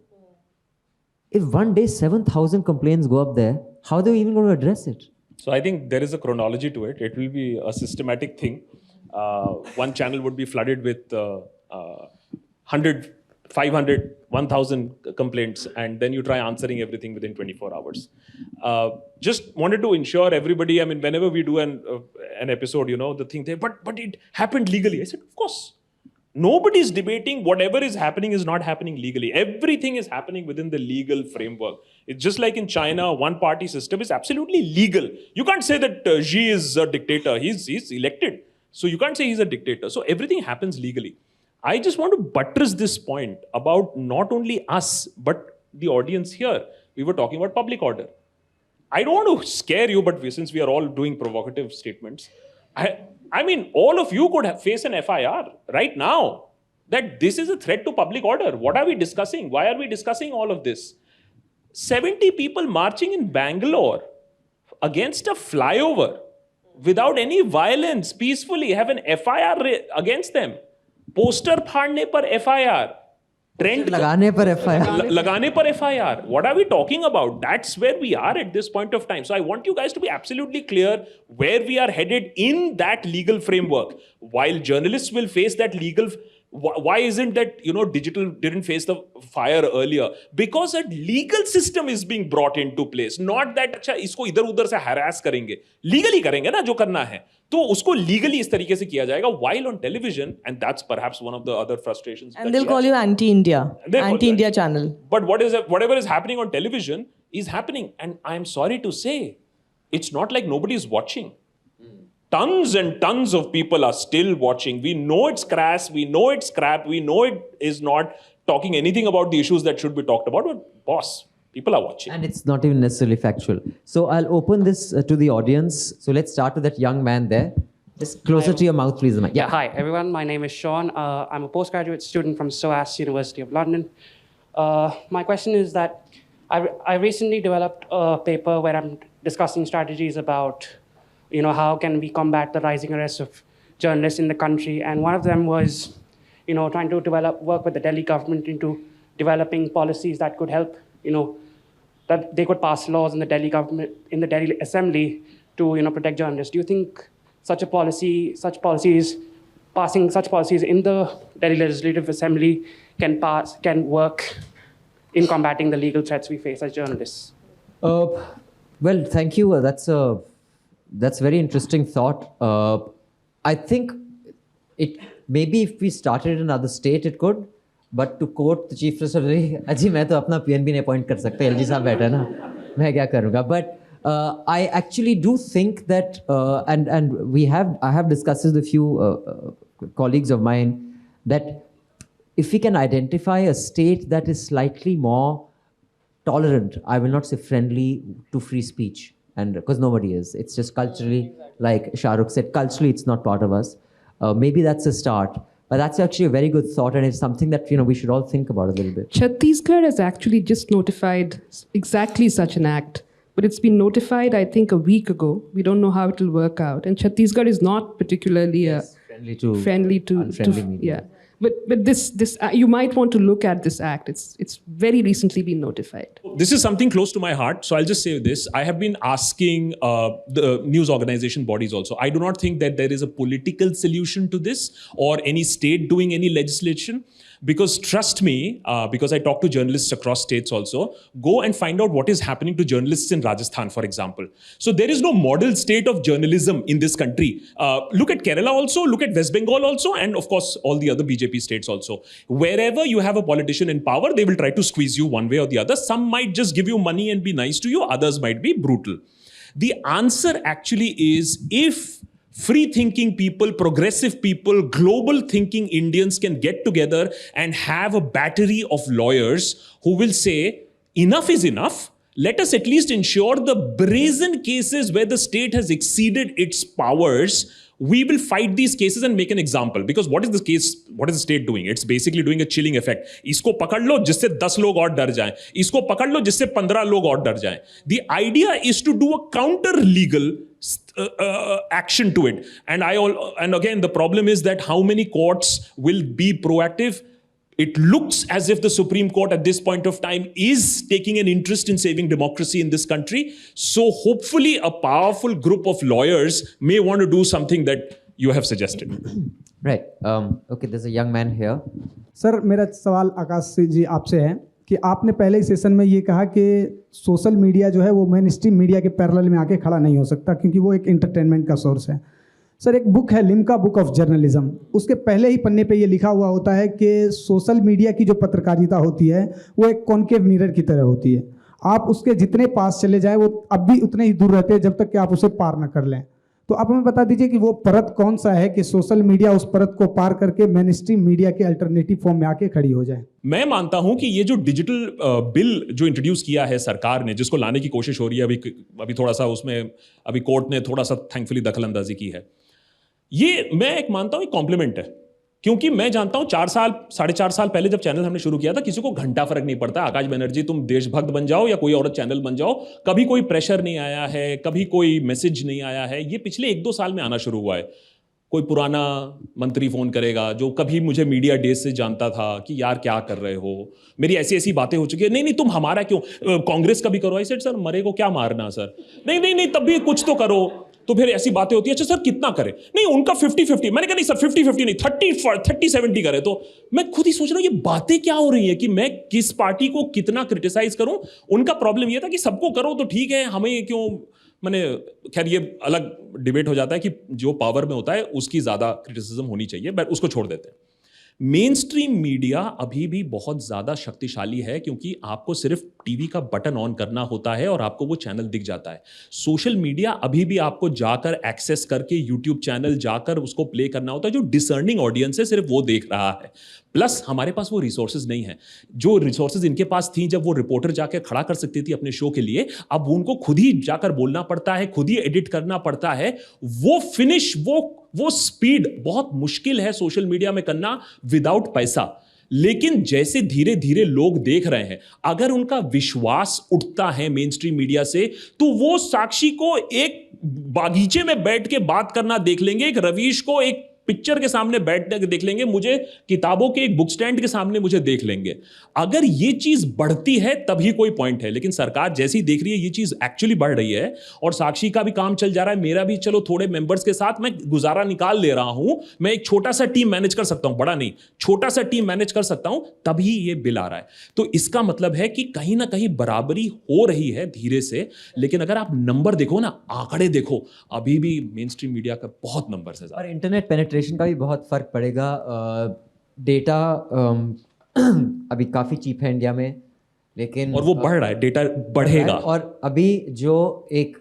If one day 7,000 complaints go up there, how are they even going to address it?
So I think there is a chronology to it. It will be a systematic thing. One channel would be flooded with 100, 500, 1,000 complaints, and then you try answering everything within 24 hours. Just wanted to ensure everybody, I mean, whenever we do an episode, the thing there, but it happened legally. I said, of course. Nobody is debating whatever is happening is not happening legally. Everything is happening within the legal framework. It's just like in China, one-party system is absolutely legal. You can't say that Xi is a dictator. He's elected. So you can't say he's a dictator. So everything happens legally. I just want to buttress this point about not only us, but the audience here. We were talking about public order. I don't want to scare you, but since we are all doing provocative statements, I mean, all of you could face an FIR right now that this is a threat to public order. What are we discussing? Why are we discussing all of this? 70 people marching in Bangalore against a flyover without any violence, peacefully, have an FIR against them. Poster phaadne par FIR. Trend
Lagane par FIR.
Lagane par FIR. What are we talking about? That's where we are at this point of time. So I want you guys to be absolutely clear where we are headed in that legal framework. While journalists will face that legal, why isn't that, digital didn't face the fire earlier? Because a legal system is being brought into place. Not that, अच्छा, इसको इधर उधर से harass करेंगे. Legally करेंगे ना जो करना है. तो उसको legally इस तरीके से किया जाएगा. While on television, and that's perhaps one of the other frustrations.
And they'll call you anti-India. Anti-India channel.
But whatever is happening on television is happening. And I'm sorry to say, it's not like nobody is watching. Tons and tons of people are still watching. We know it's crass, we know it's crap, we know it is not talking anything about the issues that should be talked about, but boss, people are watching.
And it's not even necessarily factual. So I'll open this to the audience. So let's start with that young man there. Just closer to your mouth, please.
Yeah, hi everyone, my name is Sean. I'm a postgraduate student from SOAS, University of London. My question is that I recently developed a paper where I'm discussing strategies about how can we combat the rising arrests of journalists in the country. And one of them was, trying to work with the Delhi government into developing policies that could help, that they could pass laws in the Delhi government, in the Delhi Assembly to, protect journalists. Do you think passing such policies in the Delhi Legislative Assembly can work in combating the legal threats we face as journalists?
Well, thank you. That's a very interesting thought. I think maybe if we started in another state, it could. But to quote the Chief Justice of Delhi, "Aji, मैं तो अपना PN भी नहीं appoint कर सकता, LG साहब बैठा है ना, मैं क्या करूँगा?" But I actually do think that, and I have discussed this with a few colleagues of mine, that if we can identify a state that is slightly more tolerant, I will not say friendly to free speech, and because nobody is, it's just culturally, like Shahrukh said, culturally it's not part of us. Maybe that's a start. But that's actually a very good thought, and it's something that we should all think about a little bit.
Chhattisgarh has actually just notified exactly such an act, but it's been notified, I think, a week ago. We don't know how it will work out, and Chhattisgarh is not particularly friendly to
media.
Yeah. But this you might want to look at this act. It's very recently been notified.
This is something close to my heart, so I'll just say this. I have been asking the news organization bodies also. I do not think that there is a political solution to this or any state doing any legislation. Because trust me, because I talk to journalists across states also, go and find out what is happening to journalists in Rajasthan, for example. So there is no model state of journalism in this country. Look at Kerala also, look at West Bengal also, and of course all the other BJP states also. Wherever you have a politician in power, they will try to squeeze you one way or the other. Some might just give you money and be nice to you, others might be brutal. The answer actually is, if free-thinking people, progressive people, global-thinking Indians can get together and have a battery of lawyers who will say, enough is enough. Let us at least ensure the brazen cases where the state has exceeded its powers. We will fight these cases and make an example. Because what is the case? What is the state doing? It's basically doing a chilling effect. इसको पकड़ लो जिससे 10 लोग और डर जाएं. इसको पकड़ लो जिससे 15 लोग और डर जाएं. The idea is to do a counter-legal action to it. And again, the problem is that how many courts will be proactive? It looks as if the Supreme Court at this point of time is taking an interest in saving democracy in this country. So hopefully a powerful group of lawyers may want to do something that you have suggested.
Right. Okay, there's a young man here.
Sir, मेरा सवाल आकाश जी आपसे है कि आपने पहले ही session में ये कहा कि सोशल मीडिया जो है वो मेन स्ट्रीम मीडिया के पैरेलल में आके खड़ा नहीं हो सकता क्योंकि वो एक एंटरटेनमेंट का सोर्स है। सर, एक बुक है लिम्का बुक ऑफ जर्नलिज्म, उसके पहले ही पन्ने पे ये लिखा हुआ होता है कि सोशल मीडिया की जो पत्रकारिता होती है वो एक कॉन्केव मिरर की तरह होती है। आप उसके जितने पास चले जाएं वो अब भी उतने ही दूर रहते हैं जब तक कि आप उसे पार न कर लें। तो आप हमें बता दीजिए कि वो परत कौन सा है कि सोशल मीडिया उस परत को पार करके मेन स्ट्रीम मीडिया के अल्टरनेटिव फॉर्म में आके खड़ी हो जाए।
मैं मानता हूं कि ये जो डिजिटल बिल जो इंट्रोड्यूस किया है सरकार ने, जिसको लाने की कोशिश हो रही है, अभी थोड़ा सा उसमें अभी कोर्ट ने थोड़ा सा थैंकफुली दखल अंदाजी की है, ये मैं एक मानता हूं एक कॉम्प्लीमेंट है। क्योंकि मैं जानता हूं 4-4.5 साल पहले जब चैनल हमने शुरू किया था, किसी को घंटा फर्क नहीं पड़ता। आकाश बनर्जी तुम देशभक्त बन जाओ या कोई और चैनल बन जाओ, कभी कोई प्रेशर नहीं आया है, कभी कोई मैसेज नहीं आया है। ये पिछले 1-2 साल में आना शुरू हुआ है। कोई पुराना मंत्री फोन करेगा जो कभी मुझे मीडिया डेज से जानता था कि यार क्या कर रहे हो, मेरी ऐसी ऐसी बातें हो चुकी है, नहीं तुम हमारा क्यों, कांग्रेस का भी करो। आई सेड सर मरे को क्या मारना सर, नहीं तब भी कुछ तो करो। तो फिर ऐसी बातें होती है, अच्छा सर कितना करें, नहीं उनका 50-50, मैंने कहा नहीं सर 50-50 नहीं 30-70 करे। तो मैं खुद ही सोच रहा हूं ये बातें क्या हो रही है कि मैं किस पार्टी को कितना क्रिटिसाइज करूं। उनका प्रॉब्लम ये था कि सबको करो तो ठीक है, हमें क्यों, मैंने खैर ये अलग डिबेट हो जाता है कि जो पावर में होता है उसकी ज्यादा क्रिटिसिज्म होनी चाहिए, बट उसको छोड़ देते हैं। मेन स्ट्रीम मीडिया अभी भी बहुत ज़्यादा शक्तिशाली है क्योंकि आपको सिर्फ टीवी का बटन ऑन करना होता है और आपको वो चैनल दिख जाता है। सोशल मीडिया अभी भी आपको जाकर एक्सेस करके यूट्यूब चैनल जाकर उसको प्ले करना होता है। जो डिसर्निंग ऑडियंस है सिर्फ वो देख रहा है। प्लस हमारे पास वो रिसोर्सेज नहीं है जो रिसोर्सेज इनके पास थी जब वो रिपोर्टर जाकर खड़ा कर सकती थी अपने शो के लिए। अब उनको खुद ही जाकर बोलना पड़ता है, खुद ही एडिट करना पड़ता है। वो फिनिश, वो स्पीड बहुत मुश्किल है सोशल मीडिया में करना विदाउट पैसा। लेकिन जैसे धीरे धीरे लोग देख रहे हैं, अगर उनका विश्वास उठता है मेन स्ट्रीम मीडिया से, तो वो साक्षी को एक बागीचे में बैठ के बात करना देख लेंगे, एक रवीश को एक पिक्चर के सामने बैठ के देख लेंगे, मुझे किताबों के एक बुक स्टैंड के सामने मुझे देख लेंगे। अगर ये चीज बढ़ती है तभी कोई पॉइंट है। लेकिन सरकार जैसी देख रही है ये चीज एक्चुअली बढ़ रही है और साक्षी का भी काम चल जा रहा है, मेरा भी चलो थोड़े मेंबर्स के साथ मैं गुजारा निकाल ले रहा हूं। मैं एक छोटा सा टीम मैनेज कर सकता हूं, बड़ा नहीं, छोटा सा टीम मैनेज कर सकता हूं, तभी ये बिल आ रहा है। तो इसका मतलब है कि कहीं ना कहीं बराबरी हो रही है धीरे से। लेकिन अगर आप नंबर देखो ना, आंकड़े देखो, अभी भी मेन स्ट्रीम मीडिया का बहुत नंबर है।
और इंटरनेट पेनिट्रेशन का भी बहुत फर्क पड़ेगा। डेटा अभी काफ़ी चीप है इंडिया में, लेकिन
और वो बढ़ रहा है, डेटा बढ़ेगा।
और अभी जो एक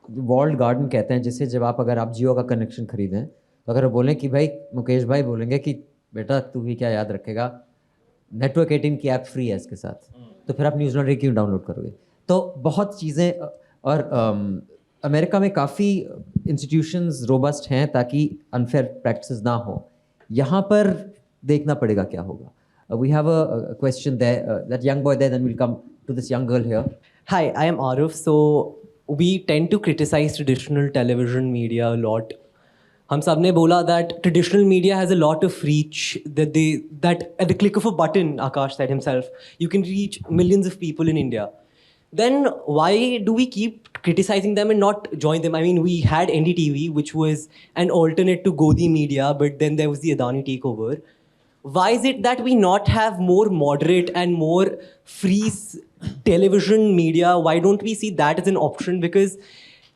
वॉल्ड गार्डन कहते हैं, जिसे जब अगर आप जियो का कनेक्शन खरीदें तो अगर बोलें कि भाई मुकेश भाई बोलेंगे कि बेटा तू भी क्या याद रखेगा, नेटवर्क 18 की ऐप फ्री है इसके साथ, तो फिर आप न्यूज़लॉन्ड्री क्यों डाउनलोड करोगे। तो बहुत चीज़ें, और अमेरिका में काफ़ी इंस्टीट्यूशंस रोबस्ट हैं ताकि अनफेयर प्रैक्टिसेस ना हो। यहाँ पर देखना पड़ेगा क्या होगा। We have a question there, that young boy there, then we will come to this young girl here.
Hi, I am Arif. So we tend to criticize traditional television media a lot. हम सब ने बोला that traditional media has a lot of reach, that at the click of a button, Akash said himself, you can reach millions of people in India. Then why do we keep criticizing them and not join them? I mean, we had NDTV, which was an alternate to Godi Media, but then there was the Adani takeover. why is it that we not have more moderate and more free television media? Why don't we see that as an option? Because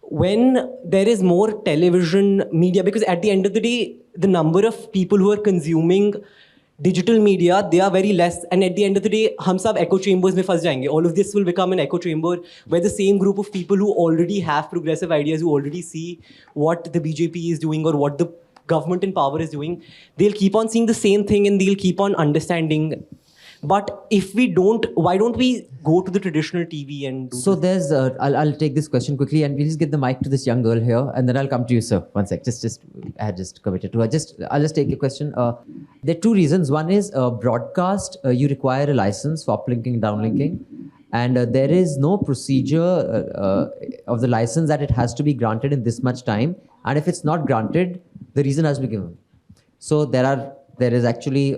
when there is more television media, because at the end of the day, the number of people who are consuming digital media, they are very less. And at the end of the day, hum sab echo chambers mein phas jayenge. All of this will become an echo chamber where the same group of people who already have progressive ideas, who already see what the BJP is doing or what the government in power is doing, they'll keep on seeing the same thing and they'll keep on understanding. But if we don't, why don't we go to the traditional TV and do
So
this?
there's, I'll take this question quickly and we'll just get the mic to this young girl here and then I'll come to you, sir. One sec. I had just committed to her. I'll just take your question. There are two reasons. One is broadcast, you require a license for uplinking, downlinking. And there is no procedure of the license that it has to be granted in this much time. And if it's not granted, the reason has to be given. So there is actually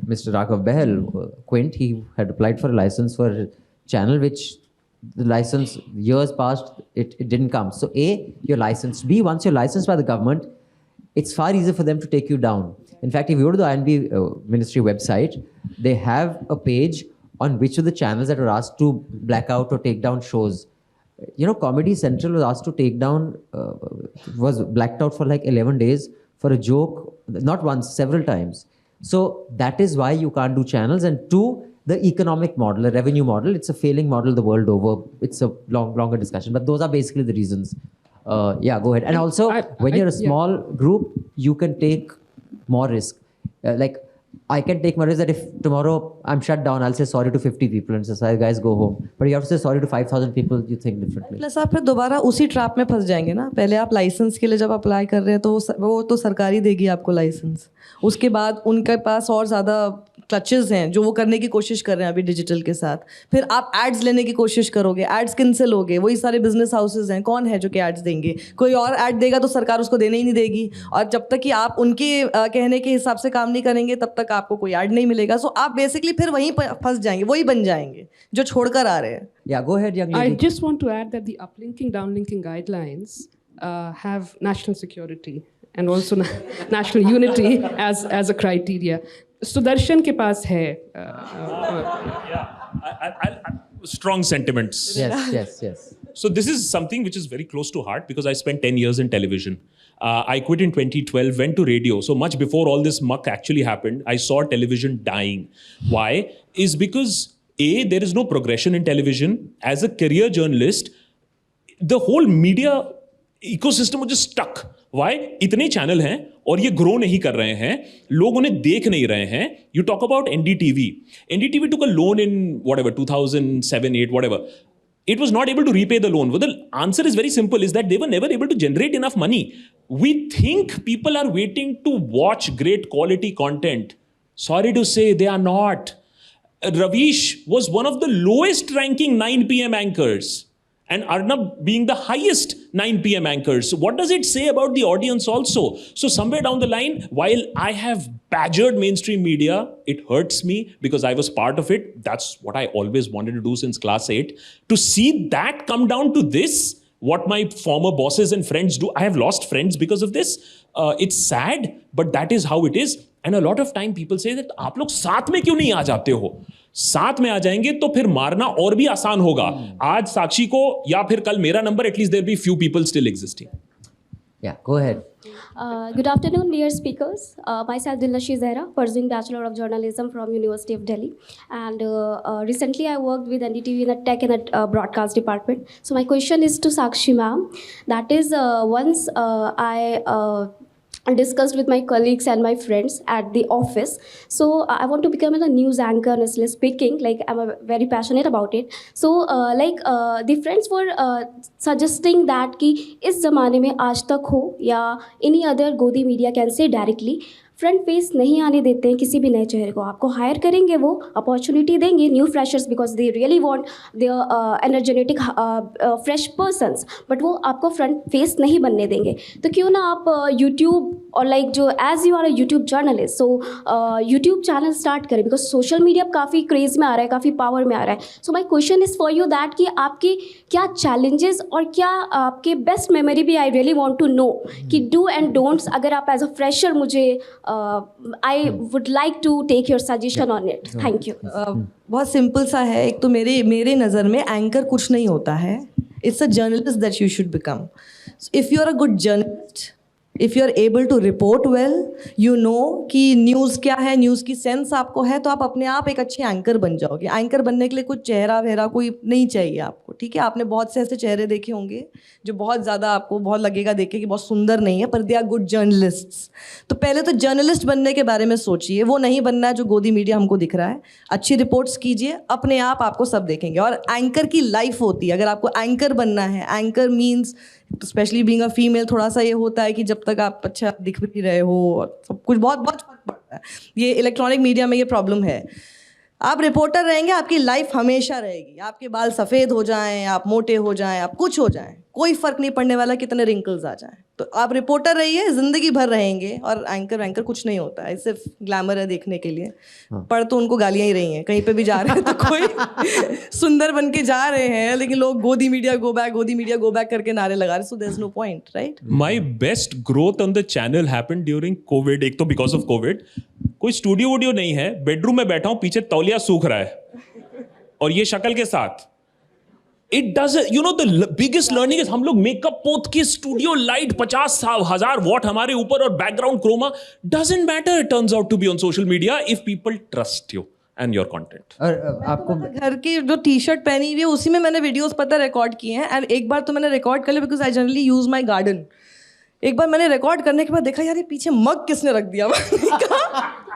Mr. Raghav Behel, Quint, he had applied for a license for a channel which the license, years passed, it didn't come. So A, you're licensed. B, once you're licensed by the government, it's far easier for them to take you down. In fact, if you go to the INB ministry website, they have a page on which of the channels that were asked to black out or take down shows. You know, Comedy Central was asked to take down, was blacked out for like 11 days for a joke, not once, several times. So that is why you can't do channels. And two, the economic model, a revenue model, it's a failing model the world over. It's a longer discussion, but those are basically the reasons. Yeah, go ahead. And also, when you're a small group, you can take more risk. Like, I can take my risk that if tomorrow I'm shut down, I'll say sorry to 50 people and say, guys, go home. But you have to say sorry to 5,000 people, you think differently.
Plus आप फिर दोबारा उसी trap में फंस जाएंगे ना. पहले आप लाइसेंस के लिए जब अप्लाई कर रहे हैं तो वो तो सरकार ही देगी आपको लाइसेंस. उसके बाद उनके पास और ज़्यादा क्लचेस हैं जो वो करने की कोशिश कर रहे हैं अभी डिजिटल के साथ. फिर आप एड्स लेने की कोशिश करोगे, एड्स कैंसिल होगे. वही सारे बिजनेस हाउसेज हैं, कौन है जो कि एड्स देंगे? कोई और ऐड देगा तो सरकार उसको देने ही नहीं देगी. और जब तक कि आप उनके कहने के हिसाब से काम नहीं करेंगे तब तक आपको कोई ऐड नहीं मिलेगा. सो आप बेसिकली फिर वहीं फंस जाएंगे, वही बन जाएंगे जो छोड़कर आ रहे हैं.
Yeah, go ahead, young lady.
I just want to add that the uplinking, downlinking guidelines have national security and also national unity as a criteria. Sudarshan ke paas hai.
Strong sentiments.
Yes.
So this is something which is very close to heart because I spent 10 years in television. I quit in 2012, went to radio. So much before all this muck actually happened, I saw television dying. Why? Is because A, there is no progression in television. As a career journalist, the whole media ecosystem was just stuck. Why? इतने channel हैं और ये grow नहीं कर रहे हैं, लोग उन्हें देख नहीं रहे हैं. You talk about NDTV. NDTV took a loan in whatever 2007, 8, whatever. It was not able to repay the loan. Well, the answer is very simple: is that they were never able to generate enough money. We think people are waiting to watch great quality content. Sorry to say, they are not. Ravish was one of the lowest ranking 9 p.m. anchors. And Arnab being the highest 9 p.m. anchors. So what does it say about the audience also? So somewhere down the line, while I have badgered mainstream media, it hurts me because I was part of it. That's what I always wanted to do since class 8. To see that come down to this, what my former bosses and friends do, I have lost friends because of this. It's sad, but that is how it is. And a lot of time people say that आप लोग साथ में क्यों नहीं आ जाते हो? साथ में आ जाएंगे तो फिर मारना और भी आसान होगा. आज साक्षी को या फिर कल मेरा number, at least there'll be few people still existing.
Yeah, go ahead.
Good afternoon, dear speakers. Myself Dilnashi Zehra, pursuing Bachelor of Journalism from University of Delhi. And recently I worked with NDTV in the tech and broadcast department. So my question is to Sakshi ma'am. That is, once I discussed with my colleagues and my friends at the office. So I want to become a news anchor, honestly speaking. Like, I'm very passionate about it. So the friends were suggesting that कि इस ज़माने में आज तक हो या any other गोदी media can say directly, front face नहीं आने देते हैं किसी भी नए चेहरे को. आपको हायर करेंगे, वो अपॉर्चुनिटी देंगे new freshers because they really want their energetic fresh persons, but वो आपको फ्रंट फेस नहीं बनने देंगे. तो क्यों ना आप यूट्यूब और लाइक जो as you are a YouTube journalist, so YouTube channel start करें बिकॉज सोशल मीडिया काफ़ी क्रेज में आ रहा है, काफ़ी पावर में आ रहा है. So my question is for you that कि आपके क्या चैलेंजेस और क्या आपके बेस्ट मेमोरी भी I really want to know कि डू एंड डोंट्स, अगर आप एज अ फ्रेशर मुझे I would like to take your suggestion on it. Thank you.
बहुत सिंपल सा है. एक तो मेरे नज़र में एंकर कुछ नहीं होता है. It's a journalist that you should become. So if you're a good journalist, if you're able to report well, you know कि न्यूज़ क्या है, न्यूज़ की सेंस आपको है, तो आप अपने आप एक अच्छे एंकर बन जाओगे. एंकर बनने के लिए कुछ चेहरा वेहरा कोई नहीं चाहिए आपको, ठीक है. आपने बहुत से ऐसे चेहरे देखे होंगे जो बहुत ज़्यादा आपको बहुत लगेगा देखे कि बहुत सुंदर नहीं है, पर दे आर गुड जर्नलिस्ट्स. तो पहले तो जर्नलिस्ट बनने के बारे में सोचिए. वो नहीं बनना है जो गोदी मीडिया हमको दिख रहा है. अच्छी रिपोर्ट्स कीजिए, अपने आप आपको सब देखेंगे. और एंकर की लाइफ होती है. अगर आपको एंकर बनना है, anchor means specially being a female, थोड़ा सा ये होता है कि जब तक आप अच्छा दिख भी रहे हो और सब कुछ बहुत बहुत फर्क पड़ता है. ये इलेक्ट्रॉनिक मीडिया में ये प्रॉब्लम है. आप रिपोर्टर रहेंगे, आपकी लाइफ हमेशा रहेगी. आपके बाल सफ़ेद हो जाएं, आप मोटे हो जाएं, आप कुछ हो जाएं, कोई फ़र्क नहीं पड़ने वाला कितने रिंकल्स आ जाएं. तो आप रिपोर्टर रहिए, ज़िंदगी भर रहेंगे. और एंकर कुछ नहीं होता है, सिर्फ ग्लैमर है देखने के लिए. पढ़ तो उनको गालियाँ ही रही हैं. कहीं पे भी जा रहे हैं तो कोई सुंदर बन के जा रहे हैं, लेकिन लोग गोदी मीडिया गो बैक करके नारे लगा रहे. So there is no point, right.
My best growth on the channel happened during COVID. एक तो because of COVID. कोई स्टूडियो वूडियो नहीं है, बेडरूम में बैठा हूँ, पीछे तौलिया सूख रहा है और ये शक्ल के साथ. It doesn't, you know, the biggest learning is हम लोग मेकअप पोत के स्टूडियो लाइट 50,000 वॉट हमारे ऊपर और background chroma. Doesn't matter, it turns out to be on social media if people trust you and your content.
और आपको
घर की जो टी शर्ट पहनी हुई है उसी में मैंने वीडियोस पता रिकॉर्ड किए हैं. एंड एक बार तो मैंने रिकॉर्ड कर लिया because I generally use my garden. एक बार मैंने रिकॉर्ड करने के बाद देखा यार ये पीछे मग किसने रख दिया.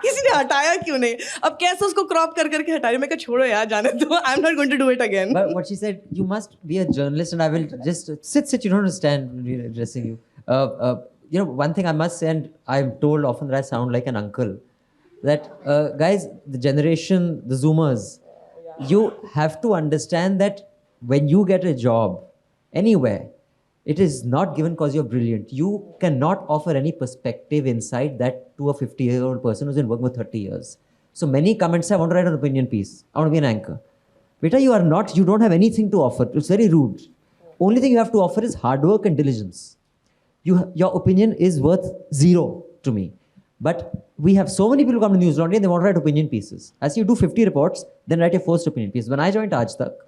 किसी ने हटाया क्यों नहीं. अब कैसे उसको क्रॉप करके हटा रही. मैं कहा छोड़ो यार, जाने दो. I am not going to do it again.
But what she said, you must be a journalist, and I will just sit. You don't understand addressing you. You know, one thing I must say, and I'm told often that I sound like an uncle, that guys, the generation, the Zoomers, you have to understand that when you get a job anywhere, it is not given because you're brilliant. You cannot offer any perspective inside that to a 50-year-old person who's been working for 30 years. So many comments say, I want to write an opinion piece. I want to be an anchor. Beta, you are not. You don't have anything to offer. It's very rude. Only thing you have to offer is hard work and diligence. Your opinion is worth zero to me. But we have so many people who come to Newslaundry and they want to write opinion pieces. As you do 50 reports, then write your first opinion piece. When I joined Aaj Tak,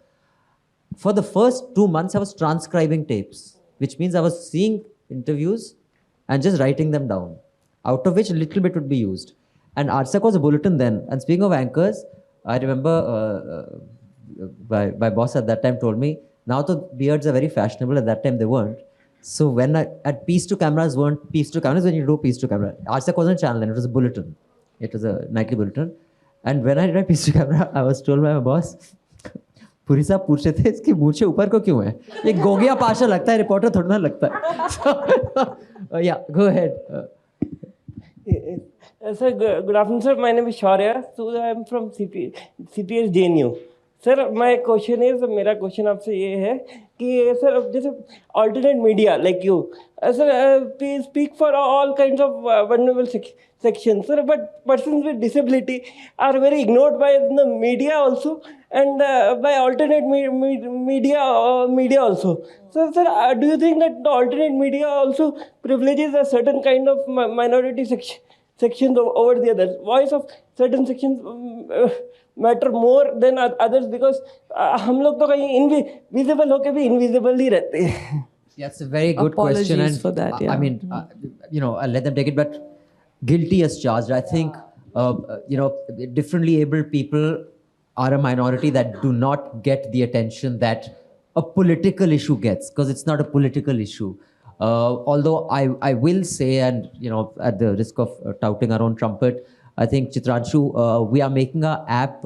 for the first 2 months, I was transcribing tapes, which means I was seeing interviews and just writing them down, out of which a little bit would be used. And Aaj Tak was a bulletin then. And speaking of anchors, I remember my boss at that time told me, now the beards are very fashionable, at that time they weren't. So when at piece to cameras weren't piece to cameras, when you do piece to camera. Aaj Tak wasn't a channel then, it was a bulletin. It was a nightly bulletin. And when I did a piece to camera, I was told by my boss, Puri साहब पूछ रहे थे इसकी मूंछें ऊपर को क्यों है. ये गोगिया पाशा लगता है, रिपोर्टर थोड़ा ना लगता है. Yeah, go ahead.
Sir, good afternoon, sir. My name is Shaurya. So I am from CPS JNU. Sir, my question is, मेरा क्वेश्चन आपसे ये है कि सर जैसे alternate media like you, sir, speak for all kinds of vulnerable sections, sir, but persons with disability are very ignored by the media also and by alternate media also. So, sir, do you think that the alternate media also privileges a certain kind of minority sections over the others? Voice of certain sections matter more than others because हम लोग तो कहीं invisible होके भी invisible ही रहते हैं.
That's a very good question.
Apologies
And
for that, yeah.
I mean, you know, I'll let them take it, but guilty as charged. I think, you know, differently abled people are a minority that do not get the attention that a political issue gets, because it's not a political issue. Although I will say, and, you know, at the risk of touting our own trumpet, I think, Chitranshu, we are making our app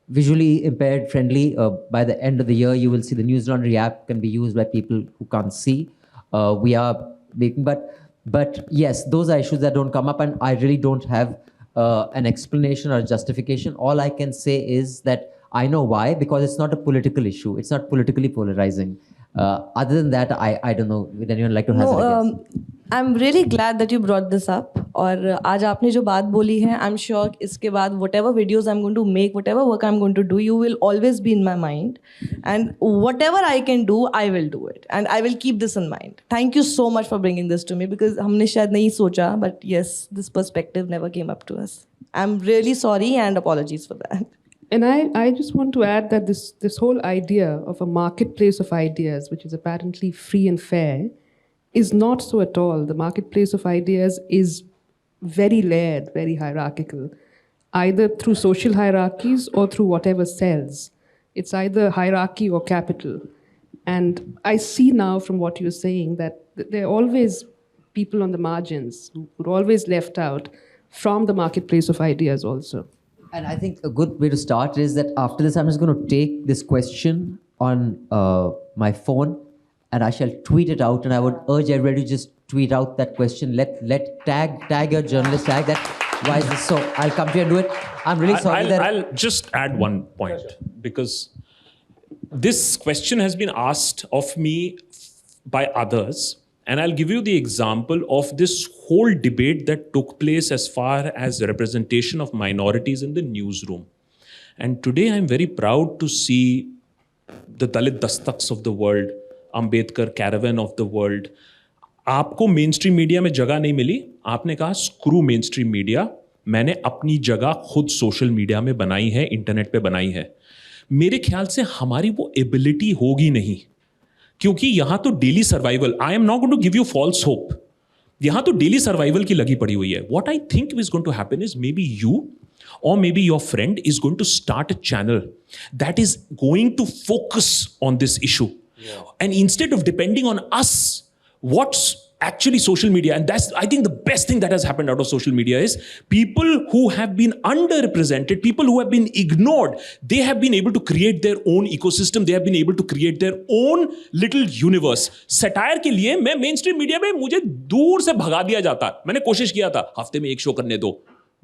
visually impaired friendly. By the end of the year, you will see the Newslaundry app can be used by people who can't see. We are making, but yes, those are issues that don't come up, and I really don't have an explanation or a justification. All I can say is that I know why, because it's not a political issue. It's not politically polarizing. Other than that, I don't know. Would anyone like to hazard a guess?
I'm really glad that you brought this up. और आज आपने जो बात बोली है, I am sure इसके बाद whatever videos I'm going to make, whatever work I'm going to do, you will always be in my mind, and whatever I can do, I will do it, and I will keep this in mind. Thank you so much for bringing this to me, because हमने शायद नहीं सोचा, but yes, this perspective never came up to us. I'm really sorry and apologies for that.
And I just want to add that this whole idea of a marketplace of ideas, which is apparently free and fair, is not so at all. The marketplace of ideas is very layered, very hierarchical, either through social hierarchies or through whatever sells. It's either hierarchy or capital. And I see now from what you're saying that there are always people on the margins who are always left out from the marketplace of ideas also.
And I think a good way to start is that after this, I'm just going to take this question on my phone and I shall tweet it out. And I would urge everybody to just tweet out that question. Let tag your journalist, tag that. Why is this so? I'll come to you and do it. I'm really sorry
I'll just add one point, because this question has been asked of me by others. And I'll give you the example of this whole debate that took place as far as representation of minorities in the newsroom. And today I'm very proud to see the Dalit Dastaks of the world, Ambedkar Caravan of the world. आपको mainstream media में जगह नहीं मिली, आपने कहा screw mainstream media, मैंने अपनी जगह खुद सोशल मीडिया में बनाई है, इंटरनेट पे बनाई है. मेरे ख्याल से हमारी वो एबिलिटी होगी नहीं, क्योंकि यहां तो daily survival, I am not going to give you false hope, यहां तो डेली सर्वाइवल की लगी पड़ी हुई है. What I think is going to happen is maybe you or maybe your friend is going to start a channel that is going to focus on this issue. And instead of depending on us, what's actually social media, and that's, I think, the best thing that has happened out of social media is people who have been underrepresented, people who have been ignored, they have been able to create their own ecosystem, they have been able to create their own little universe. Satire के लिए मैं mainstream media में मुझे दूर से भगा दिया जाता. मैंने कोशिश किया था, हफ्ते में एक शो करने दो,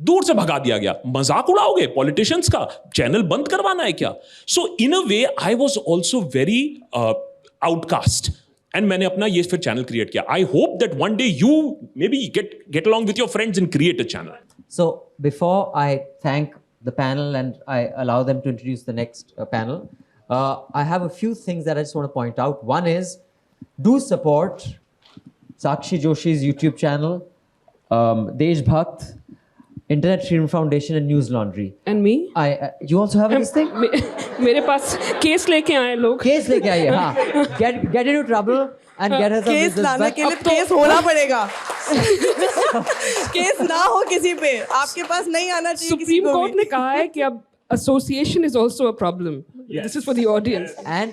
दूर से भगा दिया गया. मजाक उड़ाओगे पॉलिटिशियंस का, चैनल बंद करवाना है क्या? So in a way I was also very outcast, and मैंने अपना ये फिर चैनल क्रिएट किया. I hope that one day you may be get along with your friends and create a channel.
So before I thank the panel and I allow them to introduce the next panel, I have a few things that I just want to point out. One is, do support Sakshi Joshi's YouTube channel, Deshbhakt, Internet Freedom Foundation and Newslaundry.
And me?
You also have this thing?
मेरे पास case लेके आए लोग.
Case लेके आइए, हाँ. Get into trouble and get her some
case
business
लाने
back.
के लिए केस होना पड़ेगा. केस ना हो किसी पे, आपके पास नहीं आना चाहिए.
सुप्रीम कोर्ट ने कहा है कि अब association is also a problem. Yes. This is for the audience.
And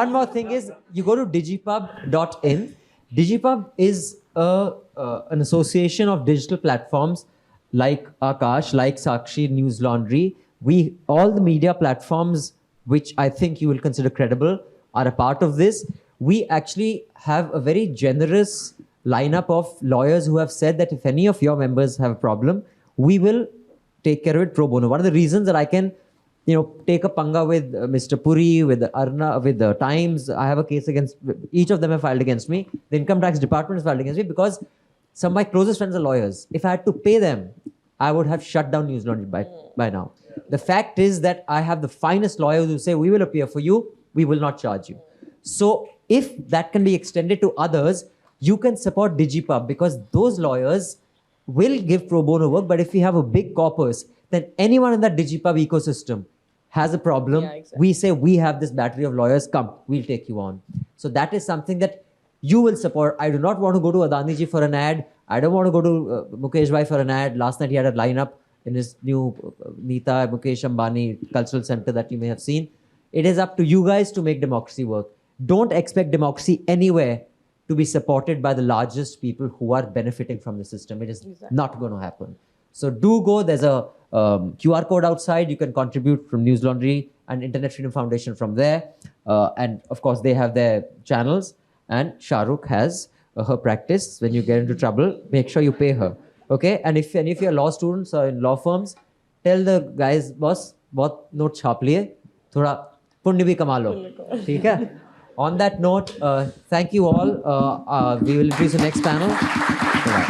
one more thing is, you go to digipub.in. Digipub is an association of digital platforms like Akash, like Sakshi, Newslaundry. All the media platforms which I think you will consider credible are a part of this. We actually have a very generous lineup of lawyers who have said that if any of your members have a problem, we will take care of it pro bono. One of the reasons that I can take a panga with Mr. Puri, with Arna, with the Times. I have a case against, each of them have filed against me. The income tax department has filed against me because some of my closest friends are lawyers. If I had to pay them, I would have shut down Newslaundry by now. The fact is that I have the finest lawyers who say, we will appear for you, we will not charge you. So if that can be extended to others, you can support Digipub, because those lawyers will give pro bono work. But if we have a big corpus, then anyone in that Digipub ecosystem has a problem.
Yeah, exactly.
We say, we have this battery of lawyers, come, we'll take you on. So that is something that you will support. I do not want to go to Adani ji for an ad. I don't want to go to Mukesh bhai for an ad. Last night he had a lineup in his new Nita Mukesh Ambani Cultural Center that you may have seen. It is up to you guys to make democracy work. Don't expect democracy anywhere to be supported by the largest people who are benefiting from the system. It is not going to happen. So do go. There's a QR code outside. You can contribute from Newslaundry and Internet Freedom Foundation from there. And of course, they have their channels. And Shahrukh has her practice. When you get into trouble, make sure you pay her. Okay? And if any of your law students or in law firms, tell the guys, boss, बहुत note छाप लिए, थोड़ा पुण्य भी कमा लो. ठीक है? On that note, thank you all. We will introduce the next panel. Bye-bye.